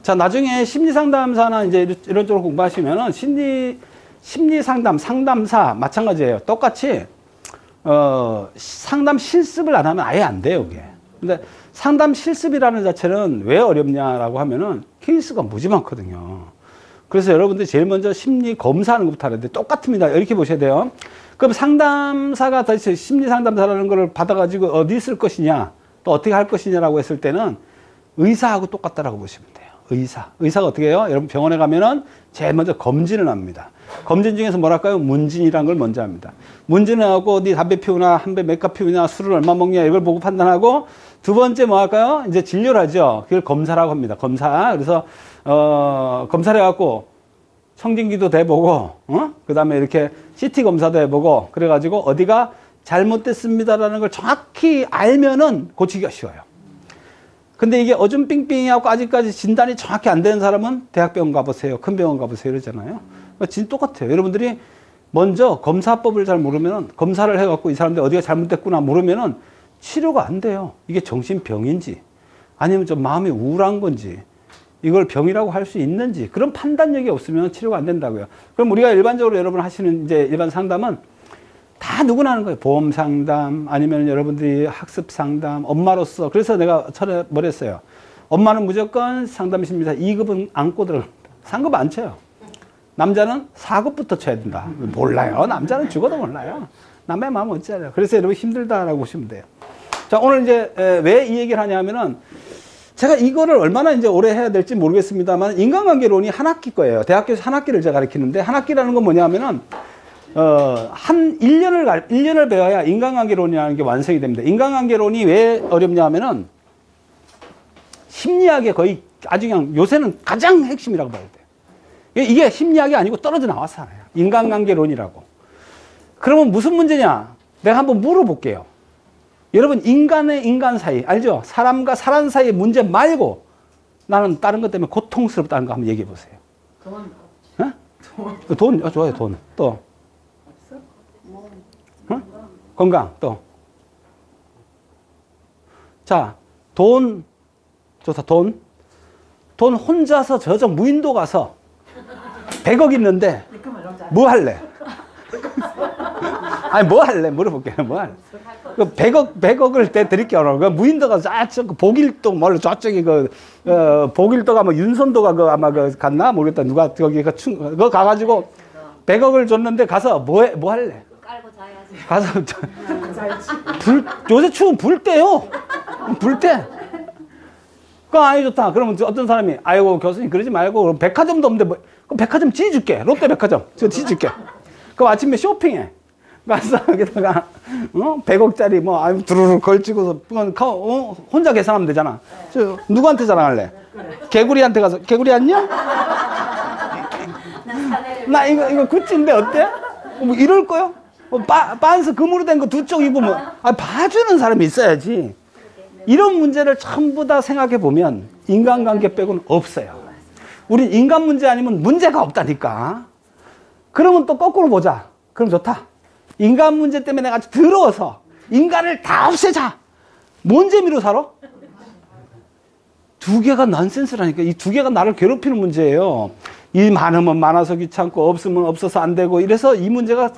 자, 나중에 심리상담사나 이제 이런 쪽으로 공부하시면은 심리상담, 상담사 마찬가지예요. 똑같이, 상담 실습을 안 하면 아예 안 돼요, 그게. 근데 상담 실습이라는 자체는 왜 어렵냐라고 하면은 케이스가 무지 많거든요. 그래서 여러분들이 제일 먼저 심리 검사하는 것부터 하는데 똑같습니다. 이렇게 보셔야 돼요. 그럼 상담사가 다시 심리 상담사라는 걸 받아가지고 어디 쓸 것이냐, 또 어떻게 할 것이냐라고 했을 때는 의사하고 똑같다라고 보시면 돼요. 의사가 어떻게 해요? 여러분 병원에 가면은 제일 먼저 검진을 합니다. 검진 중에서 뭐랄까요? 문진이라는 걸 먼저 합니다. 문진을 하고 네 담배 피우나, 한배 몇 갑 피우냐, 술을 얼마 먹냐 이걸 보고 판단하고 두 번째 뭐 할까요? 이제 진료를 하죠. 그걸 검사라고 합니다. 검사. 그래서 검사를 해갖고 성진기도 대보고, 그 다음에 이렇게 CT 검사도 해보고, 그래가지고 어디가 잘못됐습니다라는 걸 정확히 알면은 고치기가 쉬워요. 근데 이게 어중빙빙하고 아직까지 진단이 정확히 안 되는 사람은 대학병원 가보세요. 큰 병원 가보세요. 이러잖아요. 진 똑같아요. 여러분들이 먼저 검사법을 잘 모르면 검사를 해갖고 이 사람들 어디가 잘못됐구나 모르면은 치료가 안 돼요. 이게 정신병인지 아니면 좀 마음이 우울한 건지 이걸 병이라고 할 수 있는지 그런 판단력이 없으면 치료가 안 된다고요. 그럼 우리가 일반적으로 여러분 하시는 이제 일반 상담은 다 누구나 하는 거예요. 보험 상담 아니면 여러분들이 학습 상담, 엄마로서. 그래서 내가 처음에 뭐랬어요. 엄마는 무조건 상담 심리사 2급은 안고 들어갑니다. 3급 안 쳐요. 남자는 4급부터 쳐야 된다. 몰라요. 남자는 죽어도 몰라요. 남의 마음 어찌 알아요. 그래서 여러분 힘들다라고 보시면 돼요. 자, 오늘 이제 왜 이 얘기를 하냐면은 제가 이거를 얼마나 이제 오래 해야 될지 모르겠습니다만 인간관계론이 한 학기 거예요. 대학교에서 한 학기를 제가 가르치는데 한 학기라는 건 뭐냐면은 한 1년을 배워야 인간관계론이라는 게 완성이 됩니다. 인간관계론이 왜 어렵냐 하면은 심리학의 거의 아주 그냥 요새는 가장 핵심이라고 봐야 돼요. 이게 심리학이 아니고 떨어져 나왔잖아요. 인간관계론이라고. 그러면 무슨 문제냐? 내가 한번 물어볼게요. 여러분, 인간의 인간 사이, 알죠? 사람과 사람 사이의 문제 말고 나는 다른 것 때문에 고통스럽다는 거 한번 얘기해 보세요. 돈, 좋아요, 돈. 또. 건강, 또. 자, 돈, 좋다, 돈. 돈 혼자서 저쪽 무인도 가서 100억 있는데 뭐 할래? 아니, 뭐 할래? 물어볼게요. 뭐 할래? 그 100억을 드릴게요. 그 무인도 가서 저쪽 복일도 뭘 저쪽에 복일도가 뭐 윤선도가 아마 갔나? 모르겠다. 누가 거기 그거 가가지고 100억을 줬는데 가서 뭐 할래? 깔고 자야지. 가서 요새 추운 불 때요. 불 때. 그거 아니 좋다. 그러면 어떤 사람이 아이고 교수님 그러지 말고 그럼 백화점도 없는데 뭐 그럼 백화점 지어줄게. 롯데 백화점 저 지어줄게. 그럼 아침에 쇼핑해. 가서 여기다가 100억짜리 뭐 두루루 걸치고서 혼자 계산하면 되잖아. 저 누구한테 자랑할래? 개구리한테 가서 개구리 안녕? 나 이거 구찌인데 어때? 뭐 이럴 거요? 빤스 금으로 된 거 두 쪽 입으면 봐주는 사람이 있어야지. 이런 문제를 전부 다 생각해 보면 인간관계 빼고는 없어요. 우리 인간 문제 아니면 문제가 없다니까. 그러면 또 거꾸로 보자. 그럼 좋다. 인간 문제 때문에 내가 아주 더러워서 인간을 다 없애자. 뭔 재미로 살아? 두 개가 넌센스라니까. 이 두 개가 나를 괴롭히는 문제예요. 이 많으면 많아서 귀찮고 없으면 없어서 안 되고 이래서 이 문제가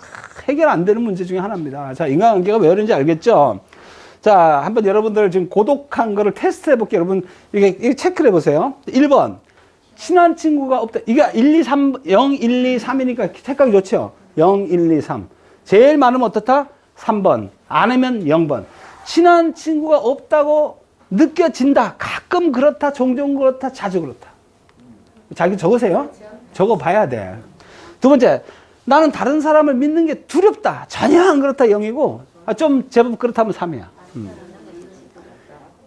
해결 안 되는 문제 중에 하나입니다. 자, 인간관계가 왜 그런지 알겠죠? 자, 한번 여러분들 지금 고독한 거를 테스트 해볼게요. 여러분, 이게 체크를 해보세요. 1번. 친한 친구가 없다. 이게 1, 2, 3, 0, 1, 2, 3이니까 생각이 좋죠? 0, 1, 2, 3. 제일 많으면 어떻다? 3번. 안 하면 0번. 친한 친구가 없다고 느껴진다. 가끔 그렇다. 종종 그렇다. 자주 그렇다. 자기 적으세요. 적어봐야 돼. 두 번째. 나는 다른 사람을 믿는 게 두렵다. 전혀 안 그렇다. 0이고. 좀 제법 그렇다면 3이야.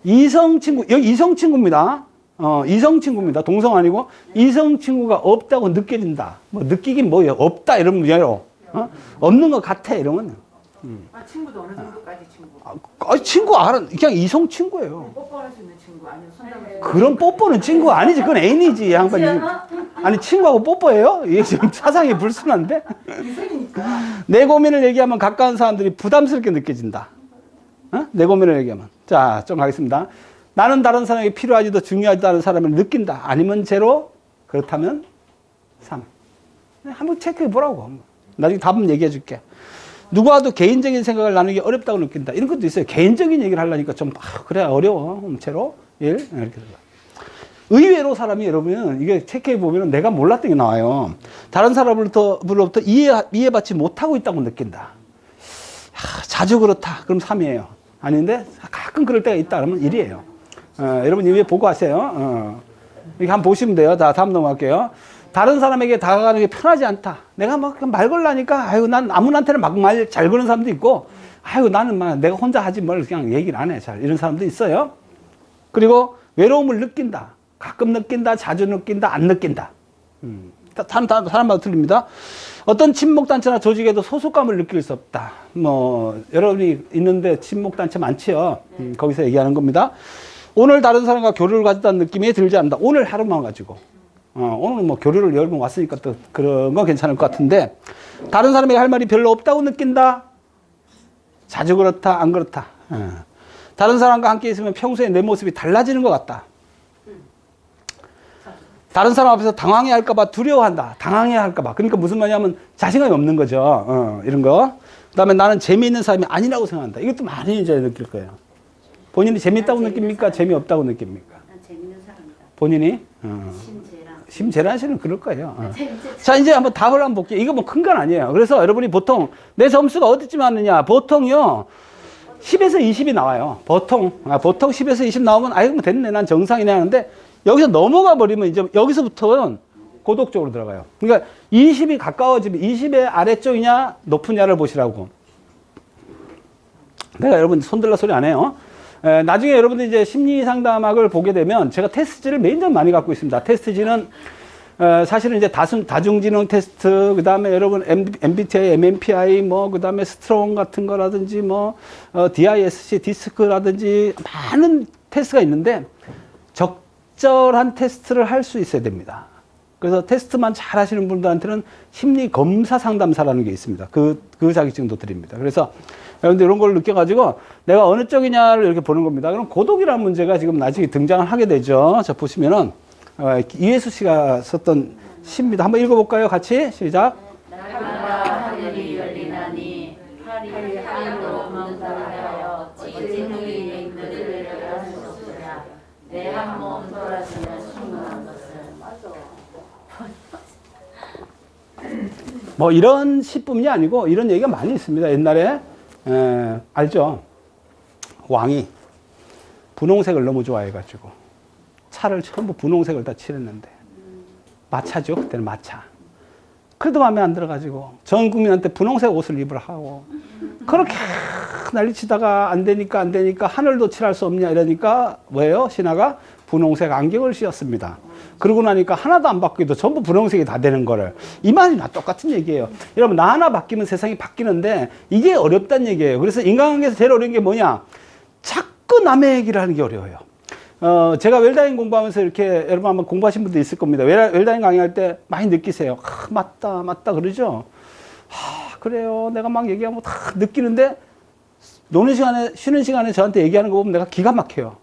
이성 친구. 여기 이성 친구입니다. 이성 친구입니다. 동성 아니고 이성 친구가 없다고 느껴진다. 뭐 느끼긴 뭐예요? 없다 이런 문제로. 없는 것 같아 이러면. 친구도 어느 정도까지 친구? 친구 알아. 그냥 이성 친구예요. 뽀뽀할 수 있는 친구 아니면 손잡을 그런 뽀뽀는 친구 아니지. 그건 애인이지. 양반이. 아니 친구하고 뽀뽀해요? 이게 지금 사상이 불순한데? 내 고민을 얘기하면 가까운 사람들이 부담스럽게 느껴진다. 내 고민을 얘기하면. 자, 좀 가겠습니다. 나는 다른 사람에게 필요하지도 중요하지도 사람을 느낀다. 아니면 제로, 그렇다면 3. 한번 체크해 보라고. 나중에 답은 얘기해 줄게. 누구와도 개인적인 생각을 나누기 어렵다고 느낀다. 이런 것도 있어요. 개인적인 얘기를 하려니까 좀, 그래, 어려워. 제로, 1. 이렇게 들어가. 의외로 사람이 여러분, 이게 체크해 보면 내가 몰랐던 게 나와요. 다른 사람으로부터 이해받지 못하고 있다고 느낀다. 자주 그렇다. 그럼 3이에요. 아닌데, 가끔 그럴 때가 있다. 그러면 1이에요. 여러분, 이거 보고 하세요. 이렇게 한번 보시면 돼요. 다음 넘어갈게요. 다른 사람에게 다가가는 게 편하지 않다. 내가 막 말 걸라니까, 아유, 난 아무한테나 막 말 잘 거는 사람도 있고, 아유, 나는 막 내가 혼자 하지 뭘 그냥 얘기를 안 해. 잘. 이런 사람도 있어요. 그리고 외로움을 느낀다. 가끔 느낀다, 자주 느낀다, 안 느낀다. 사람마다 틀립니다. 어떤 친목단체나 조직에도 소속감을 느낄 수 없다. 여러분이 있는데 친목단체 많지요. 거기서 얘기하는 겁니다. 오늘 다른 사람과 교류를 가졌다는 느낌이 들지 않는다. 오늘 하루만 가지고. 오늘 교류를 여러 번 왔으니까 또 그런 거 괜찮을 것 같은데, 다른 사람에게 할 말이 별로 없다고 느낀다. 자주 그렇다, 안 그렇다. 다른 사람과 함께 있으면 평소에 내 모습이 달라지는 것 같다. 다른 사람 앞에서 당황해 할까봐 두려워한다. 당황해 할까봐. 그러니까 무슨 말이냐면 자신감이 없는 거죠. 이런 거. 그 다음에 나는 재미있는 사람이 아니라고 생각한다. 이것도 많이 이제 느낄 거예요. 본인이 재미있다고 느낍니까? 재미없다고 느낍니까? 난 재밌는 사람이다. 본인이? 심재란 씨는 그럴 거예요. 자, 이제 한번 답을 한번 볼게요. 이거 큰 건 아니에요. 그래서 여러분이 보통 내 점수가 어디쯤 왔느냐. 보통요, 10에서 20이 나와요. 보통 10에서 20 나오면, 아이고, 됐네. 난 정상이네 하는데, 여기서 넘어가 버리면 이제 여기서부터는 고독적으로 들어가요. 그러니까 20이 가까워지면 20의 아래쪽이냐, 높으냐를 보시라고. 내가 여러분 손들라 소리 안 해요. 나중에 여러분들 이제 심리 상담학을 보게 되면 제가 테스트지를 매년 많이 갖고 있습니다. 테스트지는 사실은 이제 다중지능 테스트, 그 다음에 여러분 MBTI, MMPI, 그 다음에 스트롱 같은 거라든지, DISC, 디스크라든지 많은 테스트가 있는데 적절한 테스트를 할 수 있어야 됩니다. 그래서 테스트만 잘 하시는 분들한테는 심리 검사 상담사라는 게 있습니다. 그 자격증도 드립니다. 그래서 여러분들 이런 걸 느껴가지고 내가 어느 쪽이냐를 이렇게 보는 겁니다. 그럼 고독이라는 문제가 지금 나중에 등장을 하게 되죠. 자, 보시면은, 이혜수 씨가 썼던 시입니다. 한번 읽어볼까요? 같이? 시작. 날마다 하늘이 열리나니 팔이 하늘로 멈다하여 찢은 의인 그들을 할 수 없으랴. 내 한 몸 돌아지는 충분한 것은 이런 시뿐이 아니고 이런 얘기가 많이 있습니다. 옛날에 알죠? 왕이 분홍색을 너무 좋아해가지고 차를 전부 분홍색을 다 칠했는데, 마차죠. 그때는 마차. 그래도 마음에 안 들어가지고 전 국민한테 분홍색 옷을 입으라 하고, 그렇게 난리치다가 안 되니까 하늘도 칠할 수 없냐 이러니까 뭐예요? 신하가 분홍색 안경을 씌웠습니다. 그러고 나니까 하나도 안 바뀌어도 전부 분홍색이 다 되는 거를. 이 말이나 똑같은 얘기예요. 여러분, 나 하나 바뀌면 세상이 바뀌는데 이게 어렵다는 얘기예요. 그래서 인간관계에서 제일 어려운 게 뭐냐? 자꾸 남의 얘기를 하는 게 어려워요. 제가 웰다잉 공부하면서 이렇게 여러분 한번 공부하신 분도 있을 겁니다. 웰다잉 강의할 때 많이 느끼세요. 맞다 그러죠? 그래요. 내가 막 얘기하면 다 느끼는데 쉬는 시간에 저한테 얘기하는 거 보면 내가 기가 막혀요.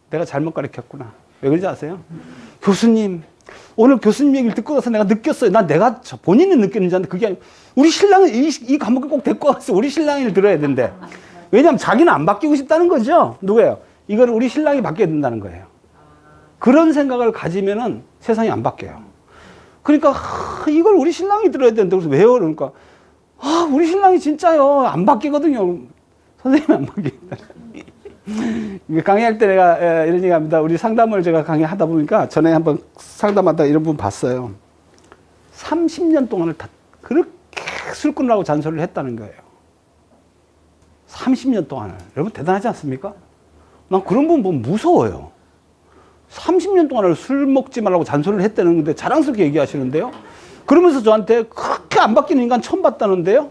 내가 잘못 가르쳤구나. 왜 그런지 아세요? 교수님, 오늘 교수님 얘기를 듣고 나서 내가 느꼈어요. 내가 본인이 느끼는지 아는데 그게 아니고, 우리 신랑은 이 과목을 꼭 데리고 와서 우리 신랑을 들어야 된대. 왜냐하면 자기는 안 바뀌고 싶다는 거죠. 누구예요? 이걸 우리 신랑이 바뀌어야 된다는 거예요. 그런 생각을 가지면은 세상이 안 바뀌어요. 그러니까 이걸 우리 신랑이 들어야 되는데, 그래서 왜요? 그러니까 우리 신랑이 진짜요 안 바뀌거든요. 선생님이 안 바뀌겠다. 강의할 때 내가 이런 얘기 합니다. 우리 상담을 제가 강의하다 보니까 전에 한번 상담하다 이런 분 봤어요. 30년 동안을 다 그렇게 술 끊으라고 잔소리를 했다는 거예요. 30년 동안을. 여러분 대단하지 않습니까? 난 그런 분 보면 무서워요. 30년 동안을 술 먹지 말라고 잔소리를 했다는 건데 자랑스럽게 얘기하시는데요. 그러면서 저한테 그렇게 안 바뀌는 인간 처음 봤다는데요.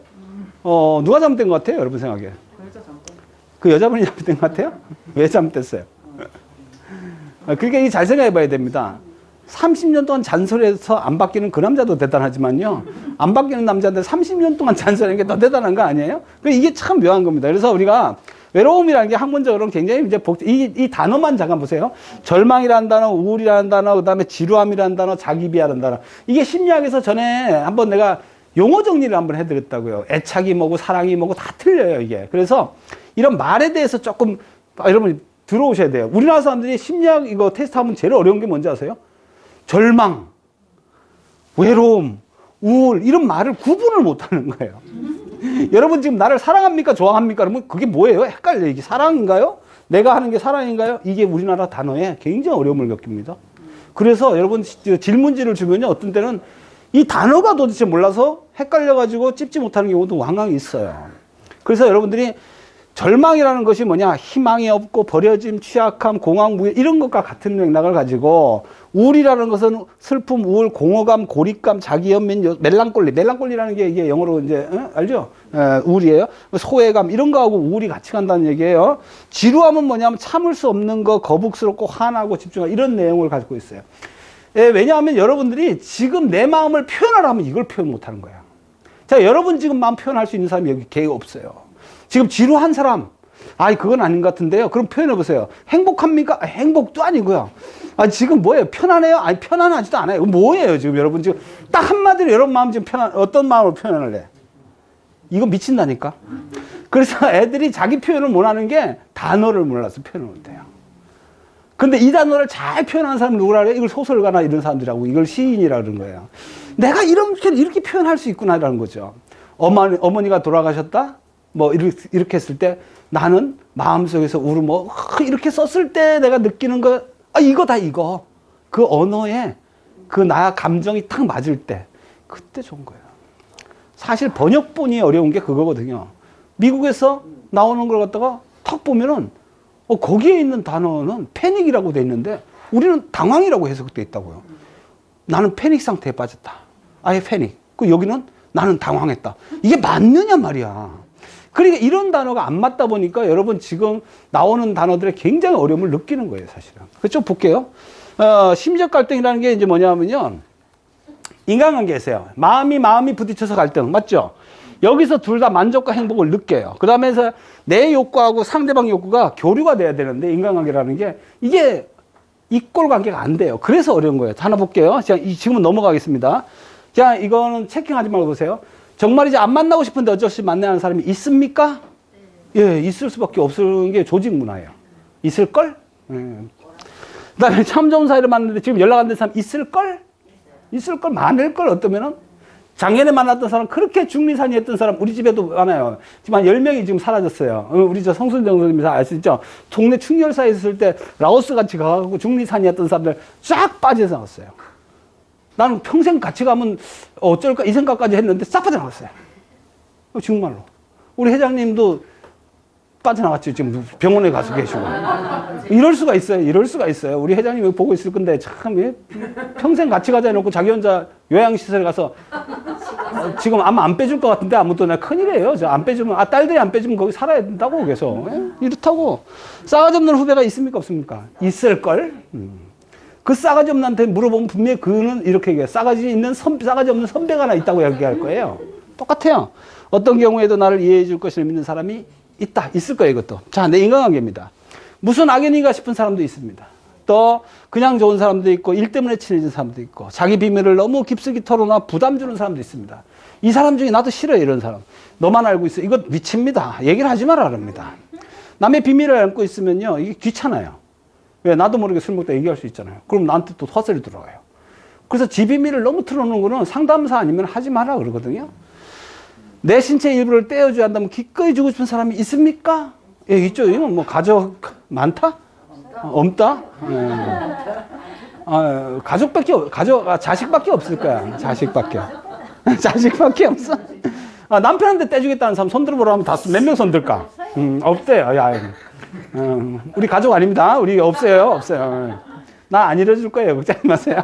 누가 잘못된 것 같아요? 여러분 생각에. 그 여자분이 잘못된 것 같아요? 왜 잘못됐어요? 그러니까 이게 잘 생각해 봐야 됩니다. 30년 동안 잔소리해서 안 바뀌는 그 남자도 대단하지만요. 안 바뀌는 남자인데 30년 동안 잔소리하는 게 더 대단한 거 아니에요? 이게 참 묘한 겁니다. 그래서 우리가 외로움이라는 게 학문적으로는 굉장히 이제 이 단어만 잠깐 보세요. 절망이라는 단어, 우울이라는 단어, 그 다음에 지루함이라는 단어, 자기비하라는 단어. 이게 심리학에서 전에 한번 내가 용어 정리를 한번 해드렸다고요. 애착이 뭐고 사랑이 뭐고 다 틀려요, 이게. 그래서 이런 말에 대해서 조금 여러분 들어오셔야 돼요. 우리나라 사람들이 심리학 이거 테스트하면 제일 어려운 게 뭔지 아세요? 절망, 외로움, 우울 이런 말을 구분을 못하는 거예요. 여러분 지금 나를 사랑합니까? 좋아합니까? 그러면 그게 뭐예요? 헷갈려요. 이게 사랑인가요? 내가 하는 게 사랑인가요? 이게 우리나라 단어에 굉장히 어려움을 겪습니다. 그래서 여러분 질문지를 주면요. 어떤 때는 이 단어가 도대체 몰라서 헷갈려가지고 찝지 못하는 경우도 왕왕 있어요. 그래서 여러분들이 절망이라는 것이 뭐냐? 희망이 없고 버려짐, 취약함, 공황, 무해 이런 것과 같은 맥락을 가지고 우울이라는 것은 슬픔, 우울, 공허감, 고립감, 자기연민, 멜랑꼴리라는 게 이게 영어로 이제 알죠? 우울이에요. 소외감 이런 거하고 우울이 같이 간다는 얘기예요. 지루함은 뭐냐면 참을 수 없는 거, 거북스럽고 화나고 집중하고 이런 내용을 가지고 있어요. 왜냐하면 여러분들이 지금 내 마음을 표현하라면 이걸 표현 못하는 거야. 자, 여러분 지금 마음 표현할 수 있는 사람이 여기 개가 없어요. 지금 지루한 사람, 그건 아닌 것 같은데요. 그럼 표현해보세요. 행복합니까? 행복도 아니고요. 지금 뭐예요? 편안해요? 편안하지도 않아요. 뭐예요, 지금 여러분? 지금 딱 한마디로 여러분 마음 지금 어떤 마음으로 표현할래? 이거 미친다니까? 그래서 애들이 자기 표현을 못하는 게 단어를 몰라서 표현을 못해요. 근데 이 단어를 잘 표현하는 사람은 누구라 그래요? 이걸 소설가나 이런 사람들하고 이걸 시인이라 그런 거예요. 내가 이렇게 표현할 수 있구나라는 거죠. 어머니가 돌아가셨다? 뭐 이렇게 했을 때 나는 마음속에서 이렇게 썼을 때 내가 느끼는 거 이거다 이거. 그 언어에 그 나 감정이 딱 맞을 때 그때 좋은 거예요. 사실 번역본이 어려운 게 그거거든요. 미국에서 나오는 걸 갖다가 탁 보면은 거기에 있는 단어는 패닉이라고 돼 있는데 우리는 당황이라고 해석돼 있다고요. 나는 패닉 상태에 빠졌다. 아예 패닉. 그 여기는 나는 당황했다. 이게 맞느냐 말이야. 그러니까 이런 단어가 안 맞다 보니까 여러분 지금 나오는 단어들에 굉장히 어려움을 느끼는 거예요, 사실은. 그쪽 볼게요. 심리적 갈등이라는 게 이제 뭐냐면요. 인간관계에서요. 마음이 부딪혀서 갈등. 맞죠? 여기서 둘 다 만족과 행복을 느껴요. 그 다음에서 내 욕구하고 상대방 욕구가 교류가 돼야 되는데 인간관계라는 게 이게 이꼴 관계가 안 돼요. 그래서 어려운 거예요. 하나 볼게요. 지금은 넘어가겠습니다. 자, 이거는 체킹하지 말고 보세요. 정말 이제 안 만나고 싶은데 어쩔 수 없이 만나는 사람이 있습니까? 예, 있을 수밖에 없는 게 조직 문화예요. 있을걸? 예. 그 다음에 참 좋은 사이를 만났는데 지금 연락 안 된 사람 있을걸? 있을걸? 많을걸? 어떠면은? 작년에 만났던 사람, 그렇게 중리산이했던 사람, 우리 집에도 많아요. 지금 한 10명이 지금 사라졌어요. 우리 저 성순정 선생님이 알 수 있죠? 동네 충렬사에 있을 때 라오스 같이 가고 중리산이했던 사람들 쫙 빠져나갔어요. 나는 평생 같이 가면 어쩔까 이 생각까지 했는데 싹 빠져나갔어요. 정말로. 우리 회장님도 빠져나갔죠. 지금 병원에 가서 계시고. 이럴 수가 있어요. 이럴 수가 있어요. 우리 회장님이 보고 있을 건데 참 평생 같이 가자 해놓고 자기 혼자 요양시설에 가서 지금 아마 안 빼줄 것 같은데 아무도 나 큰일이에요. 안 빼주면 딸들이 안 빼주면 거기 살아야 된다고 계속. 이렇다고. 싸가지 없는 후배가 있습니까 없습니까? 있을걸. 그 싸가지 없는 한테 물어보면 분명히 그는 이렇게 얘기해요. 싸가지 없는 선배가 하나 있다고 얘기할 거예요. 똑같아요. 어떤 경우에도 나를 이해해 줄 것을 믿는 사람이 있을 거예요, 이것도. 자, 내 인간관계입니다. 무슨 악연인가 싶은 사람도 있습니다. 또 그냥 좋은 사람도 있고 일 때문에 친해진 사람도 있고 자기 비밀을 너무 깊숙이 털어놔 부담 주는 사람도 있습니다. 이 사람 중에 나도 싫어요, 이런 사람. 너만 알고 있어. 이거 미칩니다. 얘기를 하지 말아 그럽니다. 남의 비밀을 안고 있으면요, 이게 귀찮아요. 왜? 나도 모르게 술 먹다 얘기할 수 있잖아요. 그럼 나한테 또 화살이 들어가요. 그래서 지 비밀을 너무 틀어놓는 거는 상담사 아니면 하지 마라 그러거든요. 내 신체 일부를 떼어줘야 한다면 기꺼이 주고 싶은 사람이 있습니까? 예, 있죠. 이건 뭐 가족 많다? 없다? 예. 자식밖에 없을 거야. 자식밖에. 자식밖에 없어. 남편한테 떼주겠다는 사람 손 들어보라 하면 몇 명 손 들까? 없대요. 야, 우리 가족 아닙니다. 우리 없어요. 나 안 이뤄줄 거예요. 걱정하지 마세요.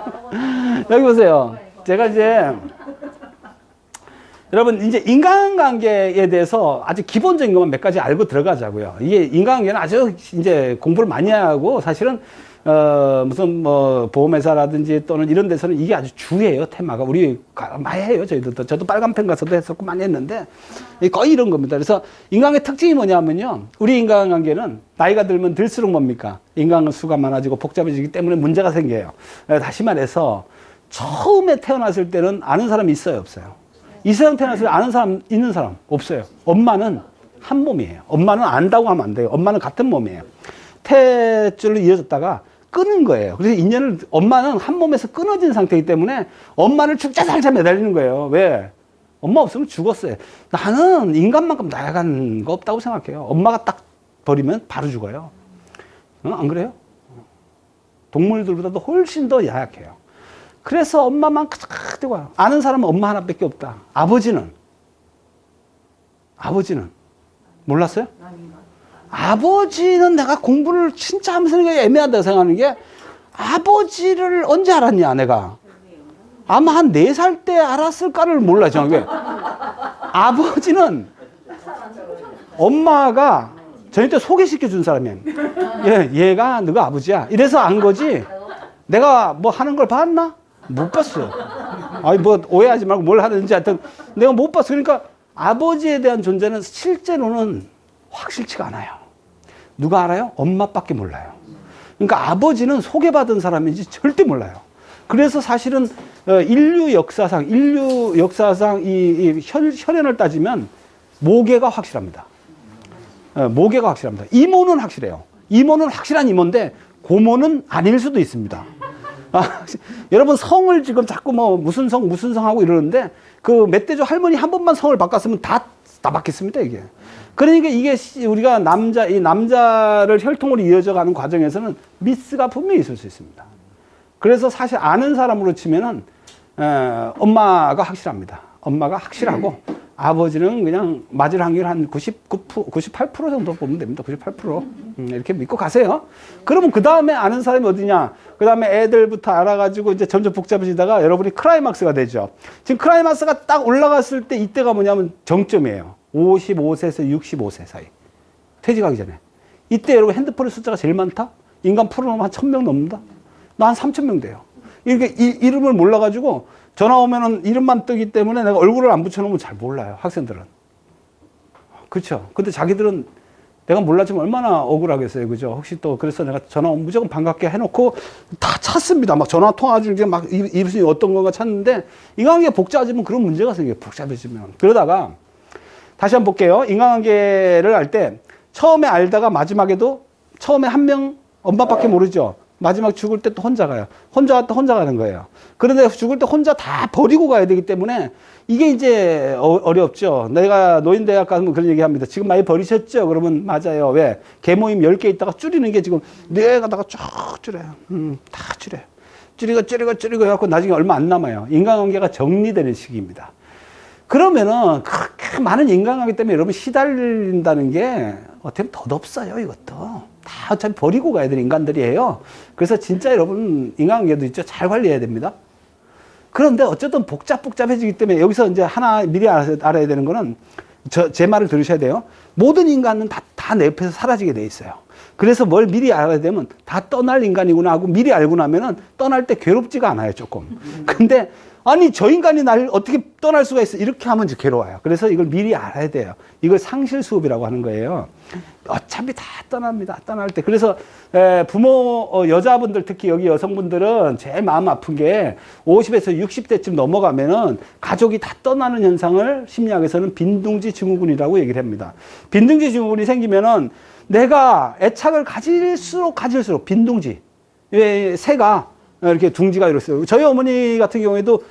여기 보세요. 제가 이제 여러분 이제 인간관계에 대해서 아주 기본적인 것만 몇 가지 알고 들어가자고요. 이게 인간관계는 아주 이제 공부를 많이 하고 사실은 무슨 뭐 보험회사라든지 또는 이런 데서는 이게 아주 주예요, 테마가. 우리 많이 해요, 저희도. 저도 빨간 펜 가서도 했었고 많이 했는데 거의 이런 겁니다. 그래서 인간의 특징이 뭐냐면요, 우리 인간관계는 나이가 들면 들수록 뭡니까? 인간 수가 많아지고 복잡해지기 때문에 문제가 생겨요. 다시 말해서 처음에 태어났을 때는 아는 사람이 있어요, 없어요? 이 세상 태어났을 때 아는 사람, 있는 사람 없어요. 엄마는 한 몸이에요. 엄마는 안다고 하면 안 돼요. 엄마는 같은 몸이에요. 태줄로 이어졌다가 끊은 거예요. 그래서 인연을, 엄마는 한 몸에서 끊어진 상태이기 때문에 엄마를 죽자 살자 매달리는 거예요. 왜? 엄마 없으면 죽었어요. 나는 인간만큼 나약한 거 없다고 생각해요. 엄마가 딱 버리면 바로 죽어요. 안 그래요? 동물들보다도 훨씬 더 야약해요. 그래서 엄마만 크득크득 와요. 아는 사람은 엄마 하나밖에 없다. 아버지는 몰랐어요? 아버지는 내가 공부를 진짜 하면서 애매하다고 생각하는 게, 아버지를 언제 알았냐, 내가. 아마 한 4살 때 알았을까를 몰라, 정확히. 아버지는 엄마가 저한테 소개시켜 준 사람이에요. 얘가 너가 아버지야. 이래서 안 거지. 내가 뭐 하는 걸 봤나? 못 봤어. 아니, 뭐 오해하지 말고 뭘 하는지 하여튼 내가 못 봤어. 그러니까 아버지에 대한 존재는 실제로는 확실치가 않아요. 누가 알아요? 엄마밖에 몰라요. 그러니까 아버지는 소개받은 사람인지 절대 몰라요. 그래서 사실은 인류 역사상 이 혈연을 따지면 모계가 확실합니다. 모계가 확실합니다. 이모는 확실해요. 이모는 확실한 이모인데 고모는 아닐 수도 있습니다. 여러분 성을 지금 자꾸 뭐 무슨 성 하고 이러는데, 그 멧돼지 할머니 한 번만 성을 바꿨으면 다 바뀌었습니다, 이게. 그러니까 이게 우리가 이 남자를 혈통으로 이어져 가는 과정에서는 미스가 분명히 있을 수 있습니다. 그래서 사실 아는 사람으로 치면은 엄마가 확실합니다. 엄마가 확실하고 아버지는 그냥 맞을 확률 한 98% 정도 보면 됩니다. 98%. 이렇게 믿고 가세요. 그러면 그 다음에 아는 사람이 어디냐? 그 다음에 애들부터 알아가지고 이제 점점 복잡해지다가 여러분이 클라이막스가 되죠. 지금 클라이막스가 딱 올라갔을 때 이때가 뭐냐면 정점이에요. 55세에서 65세 사이. 퇴직하기 전에. 이때 여러분 핸드폰의 숫자가 제일 많다? 인간 프로그램 한 1000명 넘는다? 나 한 3000명 돼요. 이렇게 이름을 몰라가지고 전화 오면은 이름만 뜨기 때문에 내가 얼굴을 안 붙여놓으면 잘 몰라요, 학생들은. 그렇죠. 근데 자기들은 내가 몰랐지만 얼마나 억울하겠어요. 그죠? 혹시 또 그래서 내가 전화 오면 무조건 반갑게 해놓고 다 찾습니다. 막 전화 통화 중에 막 이분이 어떤 건가 찾는데, 인간관계가 복잡해지면 그런 문제가 생겨요. 복잡해지면. 그러다가 다시 한번 볼게요. 인간관계를 할 때 처음에 알다가 마지막에도 처음에 한 명 엄마밖에 모르죠. 마지막 죽을 때 또 혼자 가요. 혼자 갔다 혼자 가는 거예요. 그런데 죽을 때 혼자 다 버리고 가야 되기 때문에 이게 이제 어렵죠. 내가 노인대학 가면 그런 얘기 합니다. 지금 많이 버리셨죠? 그러면 맞아요. 왜? 개모임 10개 있다가 줄이는 게 지금 뇌에 가다가 쭉 줄여요. 다 줄여요. 줄이고 해갖고 나중에 얼마 안 남아요. 인간관계가 정리되는 시기입니다. 그러면은 그렇게 많은 인간관계 때문에 여러분 시달린다는 게 어떻게 보면 덧없어요, 이것도. 다 어차피 버리고 가야 되는 인간들이에요. 그래서 진짜 여러분 인간관계도 있죠. 잘 관리해야 됩니다. 그런데 어쨌든 복잡해지기 때문에 여기서 이제 하나 미리 알아야 되는 거는, 제 말을 들으셔야 돼요. 모든 인간은 다 내 옆에서 사라지게 돼 있어요. 그래서 뭘 미리 알아야 되면 다 떠날 인간이구나 하고 미리 알고 나면은 떠날 때 괴롭지가 않아요, 조금. 근데 아니 저 인간이 날 어떻게 떠날 수가 있어, 이렇게 하면 이제 괴로워요. 그래서 이걸 미리 알아야 돼요. 이걸 상실수업이라고 하는 거예요. 어차피 다 떠납니다, 떠날 때. 그래서 부모 여자분들, 특히 여기 여성분들은 제일 마음 아픈 게 50에서 60대쯤 넘어가면은 가족이 다 떠나는 현상을 심리학에서는 빈둥지 증후군이라고 얘기를 합니다. 빈둥지 증후군이 생기면은 내가 애착을 가질수록 빈둥지, 새가 이렇게 둥지가 이렇어요. 저희 어머니 같은 경우에도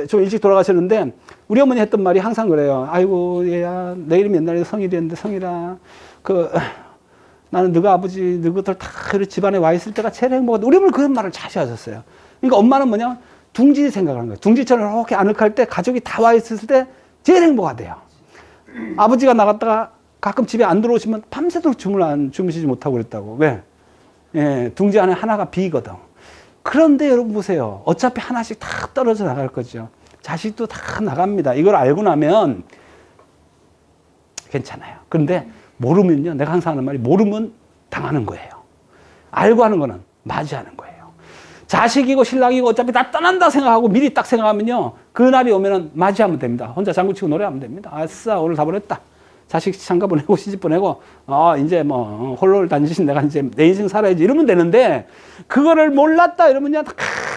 좀 일찍 돌아가셨는데 우리 어머니 했던 말이 항상 그래요. 아이고 얘야, 내 이름이 옛날에 성일이었는데 성일아, 나는 너가 아버지 너희들 다 집안에 와 있을 때가 제일 행복하다. 우리 어머니 그런 말을 자주 하셨어요. 그러니까 엄마는 뭐냐, 둥지 생각하는 거예요. 둥지처럼 이렇게 아늑할 때 가족이 다 와 있을 때 제일 행복하대요. 아버지가 나갔다가 가끔 집에 안 들어오시면 밤새도록 주무시지 못하고 그랬다고. 왜? 예, 둥지 안에 하나가 비거든. 그런데 여러분 보세요. 어차피 하나씩 다 떨어져 나갈 거죠. 자식도 다 나갑니다. 이걸 알고 나면 괜찮아요. 그런데 모르면요, 내가 항상 하는 말이 모르면 당하는 거예요. 알고 하는 거는 맞이하는 거예요. 자식이고 신랑이고 어차피 다 떠난다 생각하고 미리 딱 생각하면요. 그날이 오면은 맞이하면 됩니다. 혼자 장구치고 노래하면 됩니다. 아싸, 오늘 다 보냈다. 자식 장가 보내고 시집 보내고, 이제 뭐, 홀로 다니신 내가 이제 내 인생 살아야지. 이러면 되는데, 그거를 몰랐다 이러면요.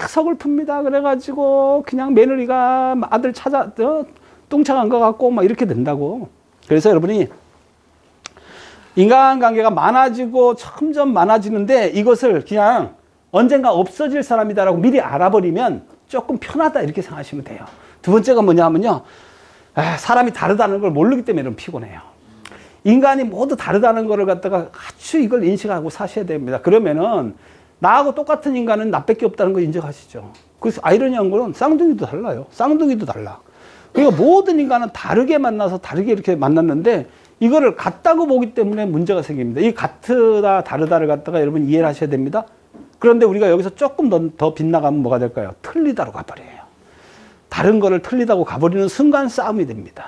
서글픕니다. 그래가지고, 그냥 며느리가 아들 뚱쳐간 것 같고, 막 이렇게 된다고. 그래서 여러분이, 인간관계가 많아지고, 점점 많아지는데, 이것을 그냥 언젠가 없어질 사람이다라고 미리 알아버리면 조금 편하다. 이렇게 생각하시면 돼요. 두 번째가 뭐냐 하면요. 사람이 다르다는 걸 모르기 때문에 좀 피곤해요. 인간이 모두 다르다는 거를 갖다가 아주 이걸 인식하고 사셔야 됩니다. 그러면은 나하고 똑같은 인간은 나밖에 없다는 거 인정하시죠. 그래서 아이러니한 거는 쌍둥이도 달라요. 쌍둥이도 달라. 그러니까 모든 인간은 다르게 만나서 다르게 이렇게 만났는데 이거를 같다고 보기 때문에 문제가 생깁니다. 이 같다 다르다를 갖다가 여러분 이해를 하셔야 됩니다. 그런데 우리가 여기서 조금 더 빗나가면 뭐가 될까요? 틀리다로 가버려요. 다른 거를 틀리다고 가버리는 순간 싸움이 됩니다.